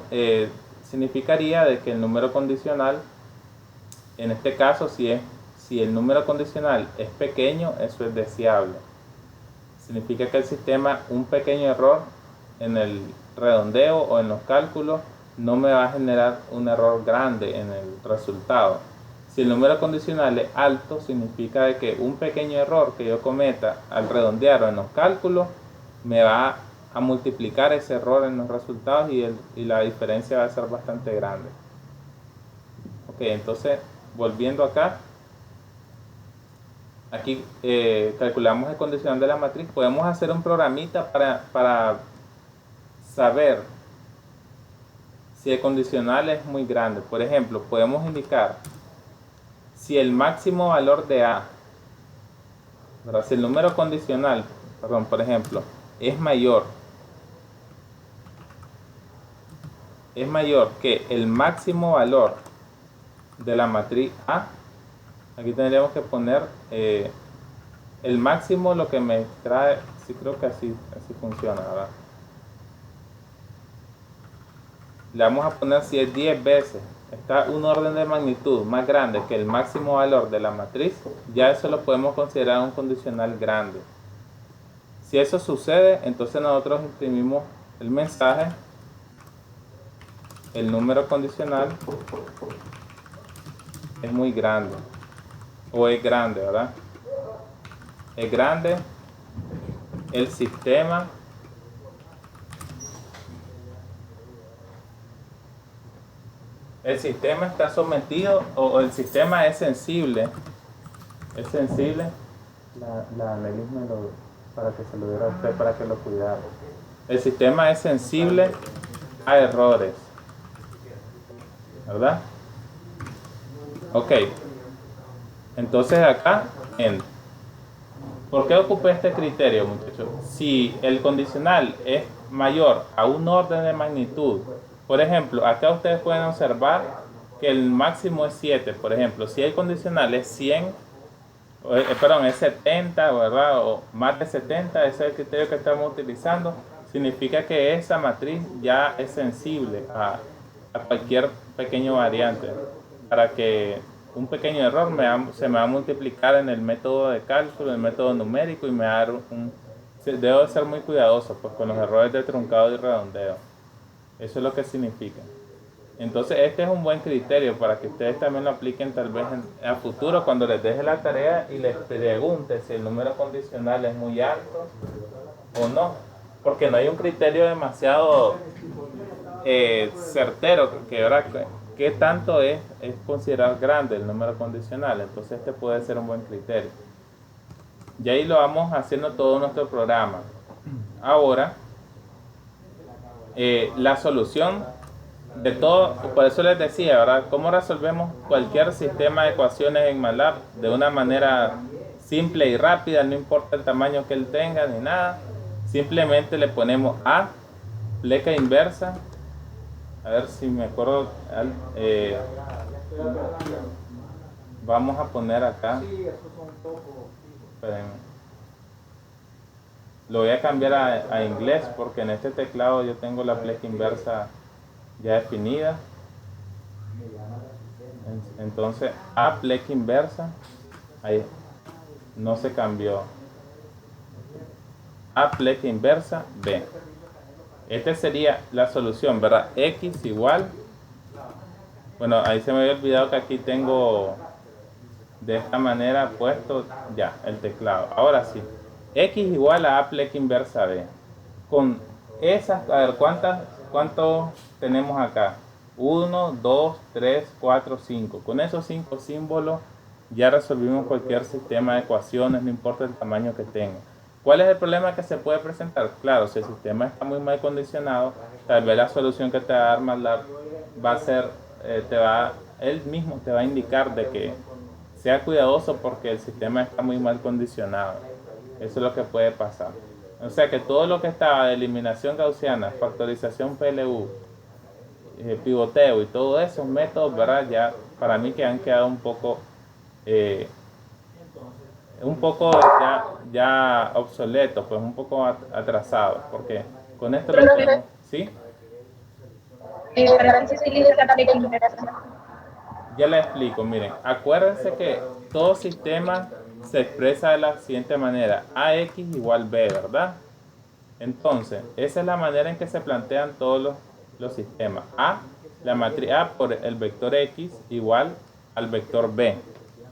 significaría de que el número condicional, en este caso si el número condicional es pequeño, eso es deseable. Significa que el sistema, un pequeño error en el redondeo o en los cálculos no me va a generar un error grande en el resultado. Si el número condicional es alto, significa de que un pequeño error que yo cometa al redondear o en los cálculos me va a multiplicar ese error en los resultados y la diferencia va a ser bastante grande. Ok, entonces volviendo acá, aquí calculamos el condicional de la matriz. Podemos hacer un programita para saber si el condicional es muy grande. Por ejemplo, podemos indicar si el máximo valor de A, ¿verdad? Si el número condicional, por ejemplo, es mayor que el máximo valor de la matriz A, aquí tendríamos que poner el máximo, lo que me trae, sí, creo que así funciona, ¿verdad? Le vamos a poner si es 10 veces, está un orden de magnitud más grande que el máximo valor de la matriz, ya eso lo podemos considerar un condicional grande. Si eso sucede, entonces nosotros imprimimos el mensaje, el número condicional es muy grande, o es grande, ¿verdad? Es grande, el sistema está sometido, o el sistema es sensible, la Melisma para que se lo diera a usted, para que lo cuidara. El sistema es sensible a errores, ¿verdad? Ok, entonces acá ¿Por qué ocupé este criterio, muchachos? Si el condicional es mayor a un orden de magnitud, por ejemplo, acá ustedes pueden observar que el máximo es 7. Por ejemplo, si el condicional es 100, perdón, es 70, ¿verdad? O más de 70, ese es el criterio que estamos utilizando. Significa que esa matriz ya es sensible a cualquier pequeño variante. Para que un pequeño error se me va a multiplicar en el método de cálculo, en el método numérico, y me va a dar debo ser muy cuidadoso pues, con los errores de truncado y redondeo. Eso es lo que significa. Entonces este es un buen criterio para que ustedes también lo apliquen tal vez a futuro cuando les deje la tarea y les pregunte si el número condicional es muy alto o no. Porque no hay un criterio demasiado certero que ahora qué tanto es considerar grande el número condicional. Entonces este puede ser un buen criterio. Y ahí lo vamos haciendo todo nuestro programa. Ahora, la solución de todo, por eso les decía, ¿verdad? ¿Cómo resolvemos cualquier sistema de ecuaciones en MATLAB de una manera simple y rápida? No importa el tamaño que él tenga ni nada. Simplemente le ponemos A, pleca inversa. A ver si me acuerdo. Vamos a poner acá. Espérenme. Lo voy a cambiar a inglés porque en este teclado yo tengo la pleca inversa ya definida. Entonces A pleca inversa, ahí no se cambió. A pleca inversa B. Esta sería la solución, ¿verdad? X igual, bueno, ahí se me había olvidado que aquí tengo de esta manera puesto ya el teclado. Ahora sí, X igual a pleca inversa B. Con esas, a ver, ¿cuántos tenemos acá? 1, 2, 3, 4, 5. Con esos 5 símbolos ya resolvimos cualquier sistema de ecuaciones, no importa el tamaño que tenga. ¿Cuál es el problema que se puede presentar? Claro, si el sistema está muy mal condicionado, tal vez la solución que te va a dar MATLAB va a ser, él mismo te va a indicar de que sea cuidadoso porque el sistema está muy mal condicionado. Eso es lo que puede pasar. O sea que todo lo que estaba de eliminación gaussiana, factorización PLU, pivoteo y todos esos métodos, ¿verdad? Ya para mí que han quedado un poco ya obsoletos, pues un poco atrasados, porque con esto lo tenemos, ¿sí? ¿Para qué se utiliza la pleca inversa? Ya les explico, miren, acuérdense que todo sistema se expresa de la siguiente manera: AX igual B, ¿verdad? Entonces, esa es la manera en que se plantean todos los sistemas. La matriz A por el vector X igual al vector B.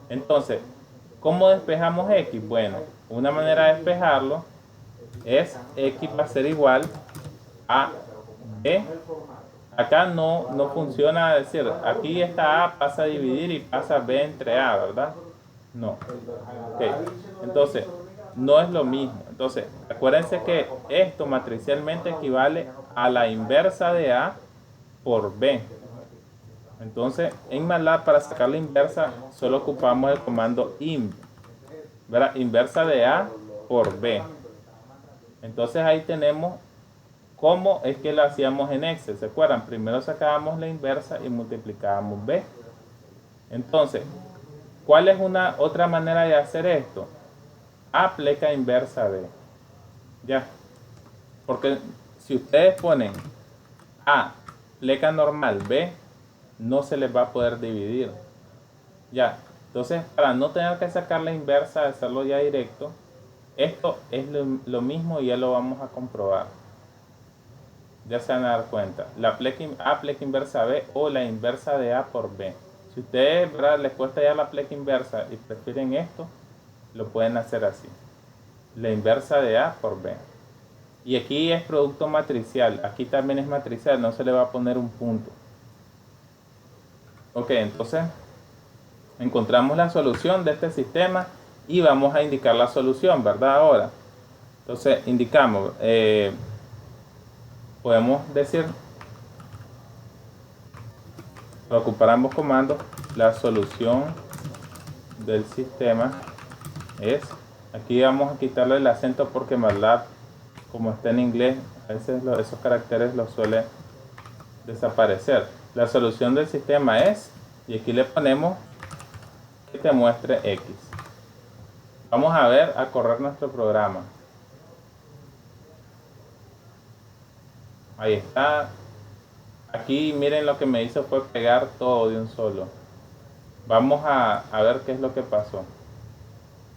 Entonces, ¿cómo despejamos X? Bueno, una manera de despejarlo es X va a ser igual a B. Acá no funciona, decir, aquí esta A pasa a dividir y pasa B entre A, ¿verdad? No. Ok, entonces, no es lo mismo. Entonces, acuérdense que esto matricialmente equivale a la inversa de A por B. Entonces, en MATLAB, para sacar la inversa, solo ocupamos el comando inv, ¿verdad? Inversa de A por B. Entonces, ahí tenemos cómo es que lo hacíamos en Excel. ¿Se acuerdan? Primero sacábamos la inversa y multiplicábamos B. Entonces, ¿cuál es una otra manera de hacer esto? A pleca inversa B. Ya. Porque si ustedes ponen A pleca normal B, no se les va a poder dividir. Ya. Entonces, para no tener que sacar la inversa, hacerlo ya directo, esto es lo mismo y ya lo vamos a comprobar. Ya se van a dar cuenta. La A pleca inversa B o la inversa de A por B. Si ustedes, ¿verdad?, les cuesta ya la pleca inversa y prefieren esto, lo pueden hacer así. La inversa de A por B. Y aquí es producto matricial. Aquí también es matricial, no se le va a poner un punto. Ok, entonces encontramos la solución de este sistema y vamos a indicar la solución, ¿verdad? Ahora, entonces indicamos, podemos decir, ocupar ambos comandos, la solución del sistema es, Aquí vamos a quitarle el acento porque MATLAB, como está en inglés, a veces esos caracteres los suele desaparecer. La solución del sistema es, y aquí le ponemos que te muestre X. Vamos a ver, a correr nuestro programa. Ahí está. Aquí miren, lo que me hizo fue pegar todo de un solo. Vamos a ver qué es lo que pasó.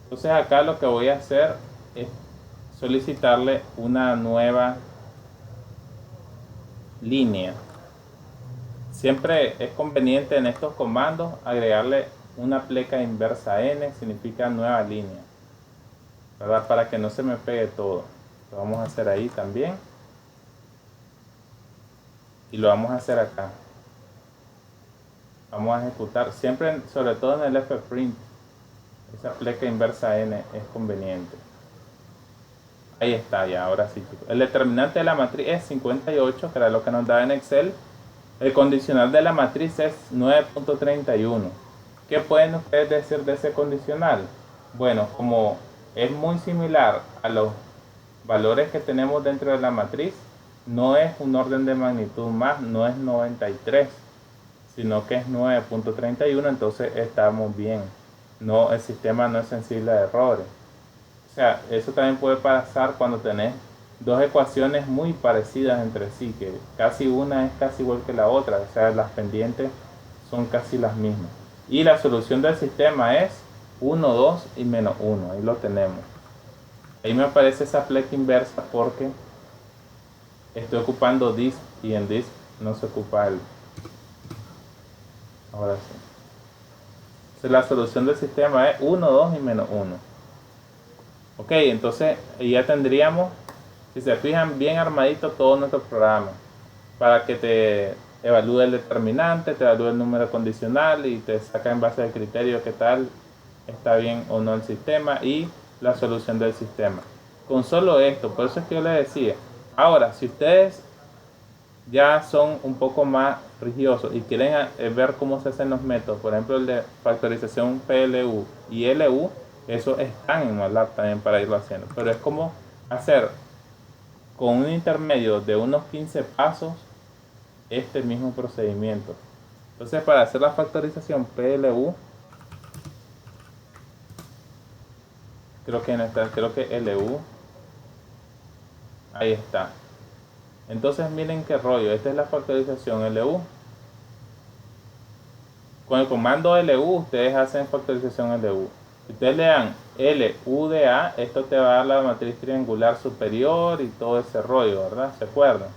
Entonces acá lo que voy a hacer es solicitarle una nueva línea. Siempre es conveniente en estos comandos agregarle una pleca inversa n, significa nueva línea, ¿verdad? Para que no se me pegue todo. Lo vamos a hacer ahí también. Y lo vamos a hacer acá. Vamos a ejecutar, siempre, sobre todo en el fprint, esa pleca inversa n es conveniente. Ahí está, ya, ahora sí, chicos. El determinante de la matriz es 58, que era lo que nos da en Excel. El condicional de la matriz es 9.31. ¿Qué pueden ustedes decir de ese condicional? Bueno, como es muy similar a los valores que tenemos dentro de la matriz, no es un orden de magnitud más, no es 93, sino que es 9.31, entonces estamos bien. No, el sistema no es sensible a errores. O sea, eso también puede pasar cuando tenés dos ecuaciones muy parecidas entre sí, que casi una es casi igual que la otra, o sea, las pendientes son casi las mismas. Y la solución del sistema es 1, 2 y menos 1, ahí lo tenemos. Ahí me aparece esa pleca inversa porque estoy ocupando this y en this no se ocupa el. Ahora sí. Entonces la solución del sistema es 1, 2 y menos 1. Ok, entonces ya tendríamos, si se fijan, bien armadito todo nuestro programa para que te evalúe el determinante, te evalúe el número condicional y te saca en base al criterio qué tal está bien o no el sistema y la solución del sistema. Con solo esto, por eso es que yo les decía, ahora si ustedes ya son un poco más religiosos y quieren ver cómo se hacen los métodos, por ejemplo el de factorización PLU y LU, eso están en MATLAB también para irlo haciendo, pero es como hacer con un intermedio de unos 15 pasos este mismo procedimiento. Entonces, para hacer la factorización PLU, creo que LU, ahí está. Entonces miren qué rollo, esta es la factorización LU. Con el comando LU ustedes hacen factorización LU. Si ustedes le dan LU de A, esto te va a dar la matriz triangular superior y todo ese rollo, ¿verdad? ¿Se acuerdan?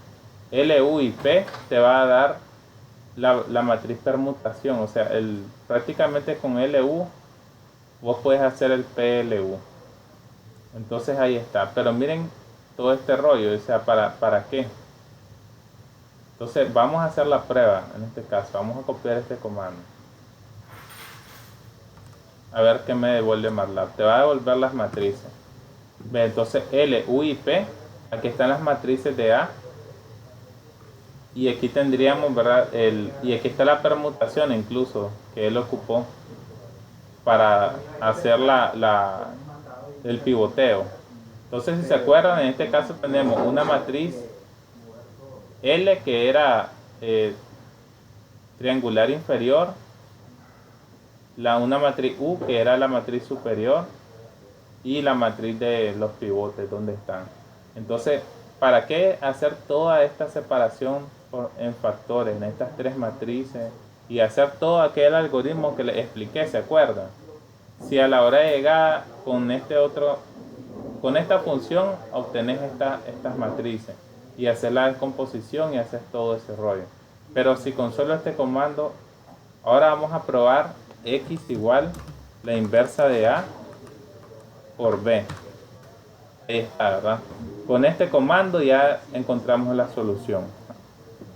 LU y P te va a dar la matriz permutación, o sea, prácticamente con LU vos puedes hacer el PLU. Entonces ahí está, pero miren todo este rollo, o sea, ¿para qué? Entonces vamos a hacer la prueba en este caso, vamos a copiar este comando. A ver qué me devuelve MATLAB. Te va a devolver las matrices. Ve, entonces L, U y P. Aquí están las matrices de A. Y aquí tendríamos, ¿verdad? Y aquí está la permutación incluso que él ocupó para hacer el pivoteo. Entonces, si se acuerdan, en este caso tenemos una matriz L que era triangular inferior, una matriz U que era la matriz superior y la matriz de los pivotes donde están. Entonces, ¿para qué hacer toda esta separación en factores, en estas tres matrices y hacer todo aquel algoritmo que les expliqué? ¿Se acuerdan? Si a la hora de llegar con esta función obtenés estas matrices y hacer la descomposición y hacer todo ese rollo. Pero si con solo este comando, ahora vamos a probar X igual la inversa de A por B. Ahí está, ¿verdad? Con este comando ya encontramos la solución.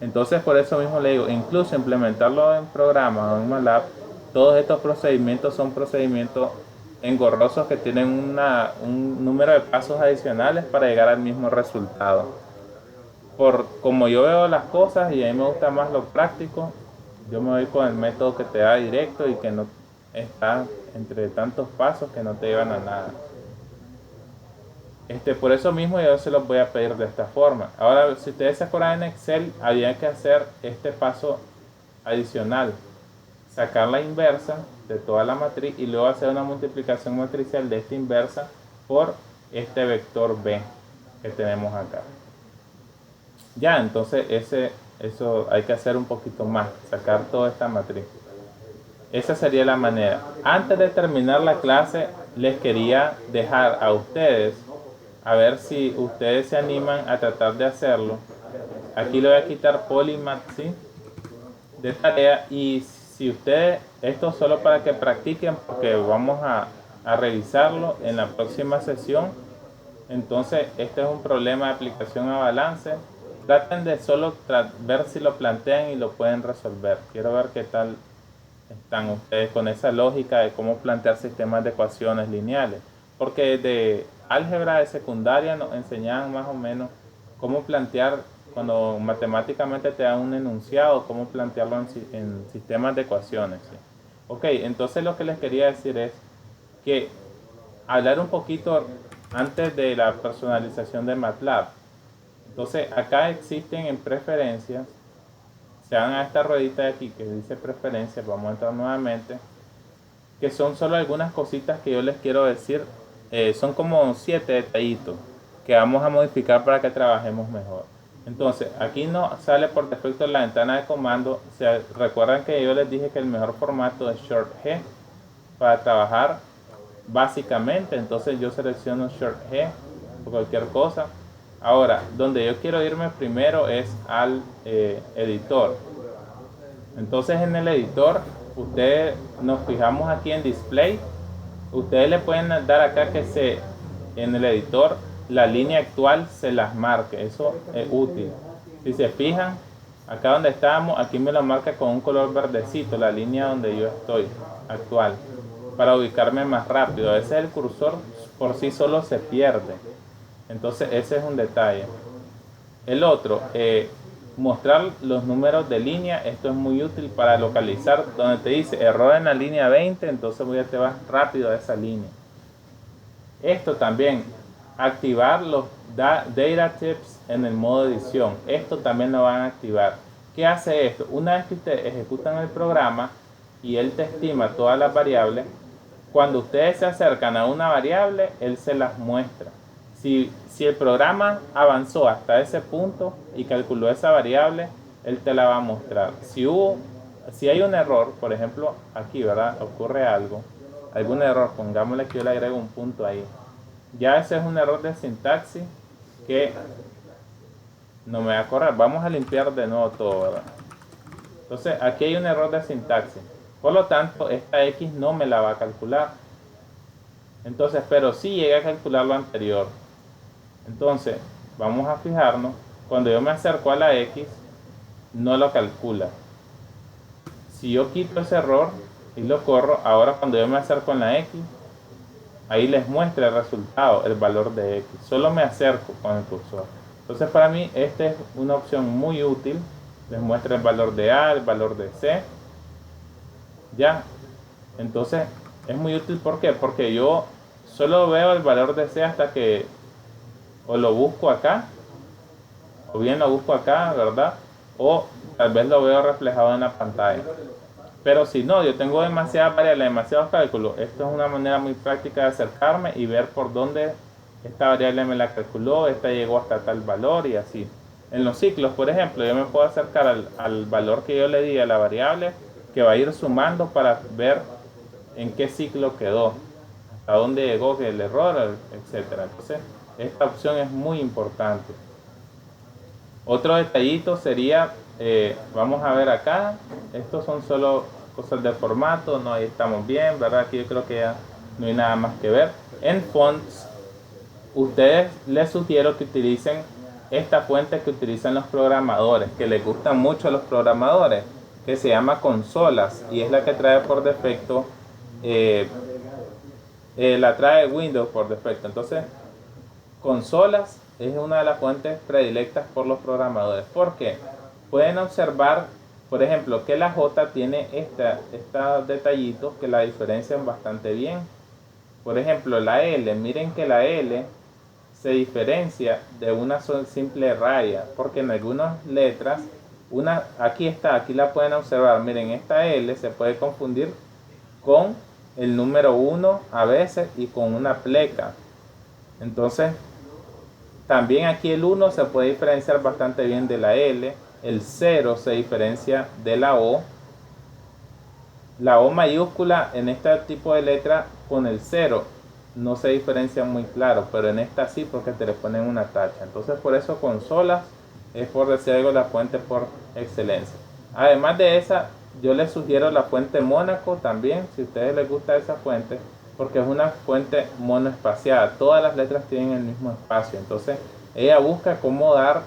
Entonces, por eso mismo le digo, incluso implementarlo en programas o en MATLAB, todos estos procedimientos son procedimientos engorrosos que tienen un número de pasos adicionales para llegar al mismo resultado. Como yo veo las cosas y a mí me gusta más lo práctico, yo me voy con el método que te da directo y que no está entre tantos pasos que no te llevan a nada. Por eso mismo yo se los voy a pedir de esta forma. Ahora, si ustedes se acuerdan en Excel, había que hacer este paso adicional. Sacar la inversa de toda la matriz y luego hacer una multiplicación matricial de esta inversa por este vector B que tenemos acá. Ya, entonces eso hay que hacer un poquito más, sacar toda esta matriz. Esa sería la manera. Antes de terminar la clase, les quería dejar a ustedes, a ver si ustedes se animan a tratar de hacerlo. Aquí le voy a quitar Polymath, ¿sí?, de tarea, y si ustedes, esto solo para que practiquen, porque vamos a revisarlo en la próxima sesión. Entonces, este es un problema de aplicación a balance. Traten de solo ver si lo plantean y lo pueden resolver. Quiero ver qué tal están ustedes con esa lógica de cómo plantear sistemas de ecuaciones lineales. Porque de álgebra de secundaria nos enseñaban más o menos cómo plantear, cuando matemáticamente te dan un enunciado, cómo plantearlo en sistemas de ecuaciones, ¿sí? Ok, entonces lo que les quería decir es que hablar un poquito antes de la personalización de MATLAB. Entonces acá existen en preferencias, se van a esta ruedita de aquí que dice preferencias, vamos a entrar nuevamente, que son solo algunas cositas que yo les quiero decir. Son como 7 detallitos que vamos a modificar para que trabajemos mejor. Entonces aquí no sale por defecto la ventana de comando. Recuerdan que yo les dije que el mejor formato es Short G para trabajar básicamente. Entonces yo selecciono Short G por cualquier cosa. Ahora, donde yo quiero irme primero es al editor. Entonces en el editor, ustedes nos fijamos aquí en Display. Ustedes le pueden dar acá que en el editor la línea actual se las marque. Eso es útil. Si se fijan, acá donde estábamos, aquí me lo marca con un color verdecito, la línea donde yo estoy actual, para ubicarme más rápido. A veces el cursor por sí solo se pierde. Entonces ese es un detalle. El otro, mostrar los números de línea. Esto es muy útil para localizar donde te dice error en la línea 20, entonces te vas rápido a esa línea. Esto también, activar los data tips en el modo edición. Esto también lo van a activar. ¿Qué hace esto? Una vez que ustedes ejecutan el programa y él te estima todas las variables, cuando ustedes se acercan a una variable, él se las muestra. Si el programa avanzó hasta ese punto y calculó esa variable, él te la va a mostrar. Si hay un error, por ejemplo, aquí, ¿verdad? Ocurre algún error, pongámosle que yo le agrego un punto ahí. Ya ese es un error de sintaxis que no me va a correr. Vamos a limpiar de nuevo todo, ¿verdad? Entonces, aquí hay un error de sintaxis. Por lo tanto, esta X no me la va a calcular. Entonces, pero sí llega a calcular lo anterior. Entonces, vamos a fijarnos, cuando yo me acerco a la X, no lo calcula. Si yo quito ese error y lo corro, ahora cuando yo me acerco a la X, ahí les muestra el resultado, el valor de X. Solo me acerco con el cursor. Entonces, para mí, esta es una opción muy útil. Les muestra el valor de A, el valor de C. Ya. Entonces, es muy útil. ¿Por qué? Porque yo solo veo el valor de C hasta que o lo busco acá, o bien lo busco acá, ¿verdad? O tal vez lo veo reflejado en la pantalla. Pero si no, yo tengo demasiadas variables, demasiados cálculos, esto es una manera muy práctica de acercarme y ver por dónde esta variable me la calculó, esta llegó hasta tal valor y así. En los ciclos, por ejemplo, yo me puedo acercar al valor que yo le di a la variable, que va a ir sumando para ver en qué ciclo quedó, hasta dónde llegó el error, etcétera. Entonces, esta opción es muy importante. Otro detallito sería, vamos a ver acá, estos son solo cosas de formato, no, ahí estamos bien, ¿verdad? Aquí yo creo que ya no hay nada más que ver. En fonts, ustedes les sugiero que utilicen esta fuente que utilizan los programadores, que les gustan mucho a los programadores, que se llama Consolas, y es la que trae por defecto, la trae Windows por defecto. Entonces, Consolas es una de las fuentes predilectas por los programadores. ¿Por qué? Pueden observar, por ejemplo, que la J tiene estos detallitos que la diferencian bastante bien. Por ejemplo, la L, miren que la L se diferencia de una simple raya, porque en algunas letras, aquí la pueden observar, miren, esta L se puede confundir con el número 1 a veces y con una pleca. Entonces, también aquí el 1 se puede diferenciar bastante bien de la L, el 0 se diferencia de la O. La O mayúscula en este tipo de letra con el 0 no se diferencia muy claro, pero en esta sí, porque te le ponen una tacha. Entonces por eso consolas es, por decir algo, la fuente por excelencia. Además de esa, yo les sugiero la fuente Mónaco también, si a ustedes les gusta esa fuente, porque es una fuente monoespaciada. Todas las letras tienen el mismo espacio. Entonces ella busca cómo dar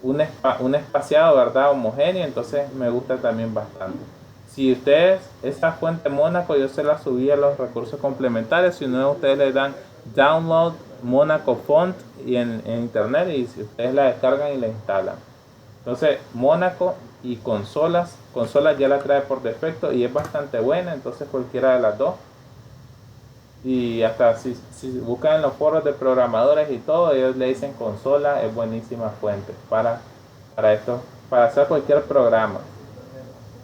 un espaciado, ¿verdad? Homogéneo. Entonces me gusta también bastante. Si ustedes, esta fuente Mónaco, yo se la subí a los recursos complementarios. Si no, ustedes le dan download Mónaco font y en internet, y si ustedes la descargan y la instalan. Entonces Mónaco y consolas ya la trae por defecto y es bastante buena. Entonces cualquiera de las dos, y hasta si buscan en los foros de programadores y todo, ellos le dicen consola es buenísima fuente para esto, para hacer cualquier programa.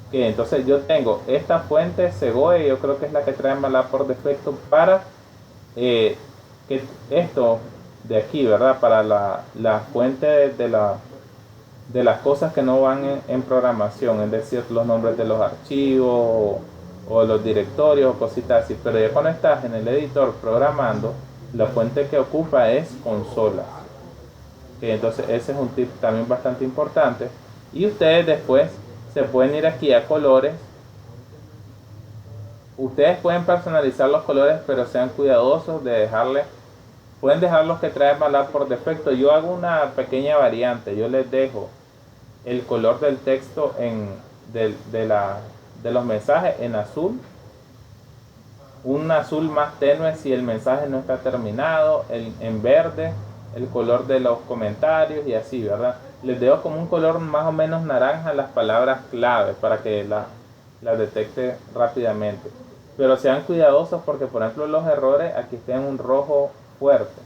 Okay, entonces yo tengo esta fuente Segoe, yo creo que es la que trae MATLAB por defecto para que esto de aquí, ¿verdad? Para la fuente de las cosas que no van en programación, es decir, los nombres de los archivos o los directorios o cositas así. Pero ya cuando estás en el editor programando, la fuente que ocupa es consola. Okay, entonces ese es un tip también bastante importante. Y ustedes después se pueden ir aquí a colores. Ustedes pueden personalizar los colores, pero sean cuidadosos de pueden dejar los que trae MATLAB por defecto. Yo hago una pequeña variante. Yo les dejo el color del texto de los mensajes en azul, un azul más tenue si el mensaje no está terminado, en verde el color de los comentarios y así, ¿verdad? Les dejo como un color más o menos naranja las palabras clave para que las detecte rápidamente. Pero sean cuidadosos porque, por ejemplo, los errores aquí están en un rojo fuerte.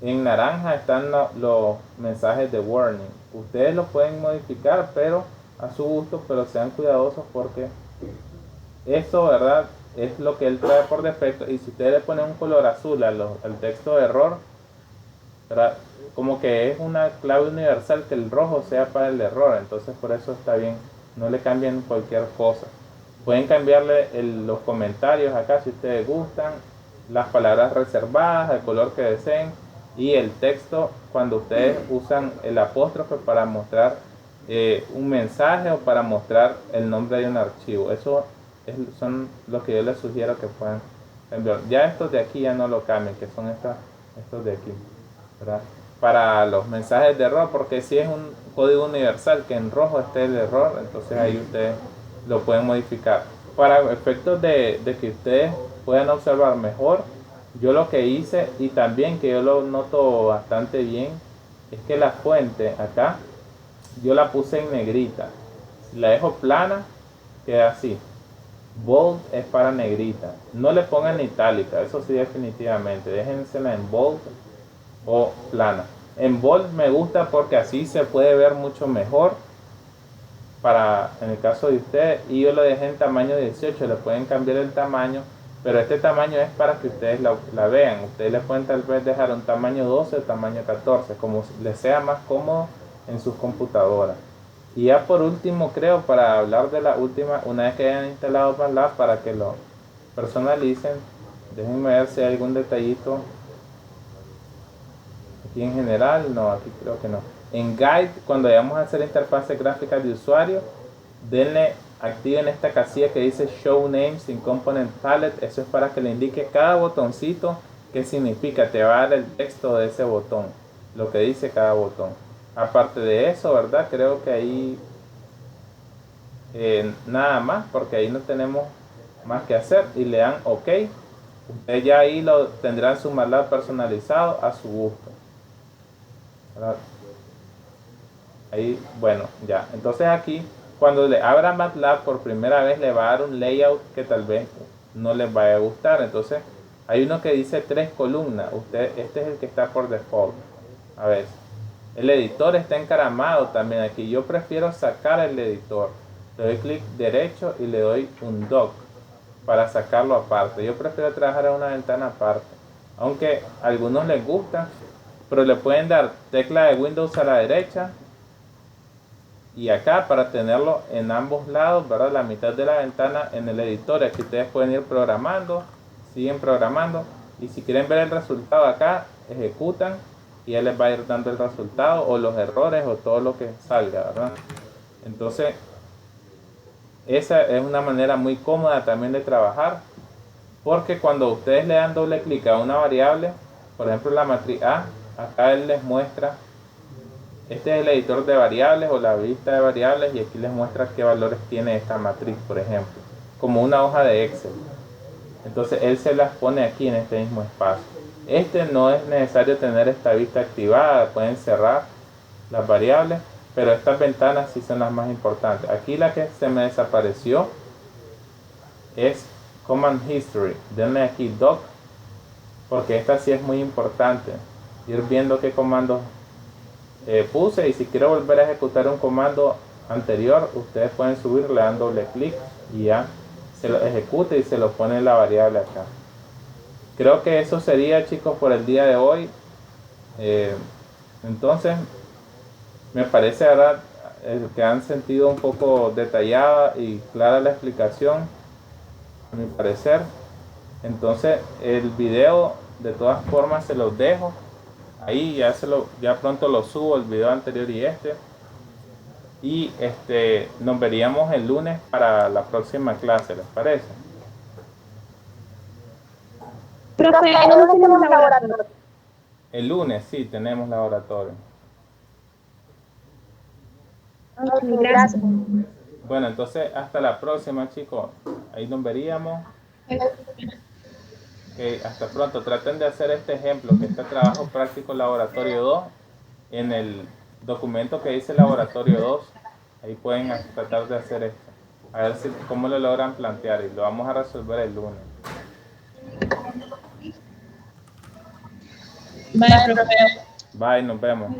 En naranja están los mensajes de warning. Ustedes los pueden modificar, pero a su gusto, pero sean cuidadosos porque eso, ¿verdad?, es lo que él trae por defecto. Y si ustedes le ponen un color azul al texto de error, ¿verdad?, como que es una clave universal que el rojo sea para el error. Entonces por eso está bien, no le cambien cualquier cosa. Pueden cambiarle los comentarios acá si ustedes gustan, las palabras reservadas, el color que deseen, y el texto cuando ustedes usan el apóstrofe para mostrar un mensaje o para mostrar el nombre de un archivo. Eso son los que yo les sugiero que puedan cambiar. Ya estos de aquí ya no lo cambien, que son estos de aquí, ¿verdad? Para los mensajes de error, porque si es un código universal que en rojo esté el error, entonces ahí ustedes lo pueden modificar. Para efectos de que ustedes puedan observar mejor, yo lo que hice, y también que yo lo noto bastante bien, es que la fuente acá yo la puse en negrita. Si la dejo plana, queda así. Bold es para negrita. No le pongan itálica, eso sí, definitivamente. Déjensela en bold o plana. En bold me gusta porque así se puede ver mucho mejor en el caso de ustedes, y yo lo dejé en tamaño 18. Le pueden cambiar el tamaño, pero este tamaño es para que ustedes la vean. Ustedes le pueden tal vez dejar un tamaño 12 o tamaño 14, como les sea más cómodo en sus computadoras. Y ya por último, creo, para hablar de la última, una vez que hayan instalado MATLAB, para que lo personalicen, déjenme ver si hay algún detallito aquí en general. No, aquí creo que no. En Guide, cuando vayamos a hacer interfaces gráficas de usuario, activen esta casilla que dice Show Names in Component Palette. Eso es para que le indique cada botoncito qué significa. Te va a dar el texto de ese botón, lo que dice cada botón. Aparte de eso, ¿verdad?, creo que ahí nada más, porque ahí no tenemos más que hacer. Y le dan OK. Ustedes ya ahí lo tendrán su MATLAB personalizado a su gusto, ¿verdad? Ahí, bueno, ya. Entonces aquí, cuando le abra MATLAB por primera vez, le va a dar un layout que tal vez no les vaya a gustar. Entonces Hay uno que dice 3 columnas. Este es el que está por default. A ver. El editor está encaramado también aquí. Yo prefiero sacar el editor. Le doy clic derecho y le doy un dock para sacarlo aparte. Yo prefiero trabajar en una ventana aparte. Aunque a algunos les gusta, pero le pueden dar tecla de Windows a la derecha y acá para tenerlo en ambos lados, ¿verdad? La mitad de la ventana en el editor. Aquí ustedes pueden ir programando, siguen programando, y si quieren ver el resultado acá, ejecutan y ya les va a ir dando el resultado o los errores o todo lo que salga, ¿verdad? Entonces esa es una manera muy cómoda también de trabajar, porque cuando ustedes le dan doble clic a una variable, por ejemplo la matriz A, acá él les muestra, este es el editor de variables o la vista de variables, y aquí les muestra qué valores tiene esta matriz, por ejemplo, como una hoja de Excel. Entonces él se las pone aquí en este mismo espacio. No es necesario tener esta vista activada, pueden cerrar las variables, pero estas ventanas sí son las más importantes. Aquí la que se me desapareció es Command History. Denle aquí Doc, porque esta sí es muy importante. Ir viendo qué comandos puse, y si quiero volver a ejecutar un comando anterior, ustedes pueden subir, le dan doble clic y ya se lo ejecuta y se lo pone la variable acá. Creo que eso sería, chicos, por el día de hoy. Entonces me parece, ¿verdad?, que han sentido un poco detallada y clara la explicación, a mi parecer. Entonces el video de todas formas se los dejo ahí, ya pronto lo subo, el video anterior y y nos veríamos el lunes para la próxima clase, ¿les parece? Profe, el lunes tenemos laboratorio. El lunes sí tenemos laboratorio. Ok, gracias. Bueno, entonces hasta la próxima, chicos. Ahí nos veríamos. Okay, hasta pronto. Traten de hacer este ejemplo, que este trabajo práctico laboratorio 2, en el documento que dice laboratorio 2. Ahí pueden tratar de hacer esto. A ver cómo lo logran plantear, y lo vamos a resolver el lunes. Bye, profe. Bye, nos vemos.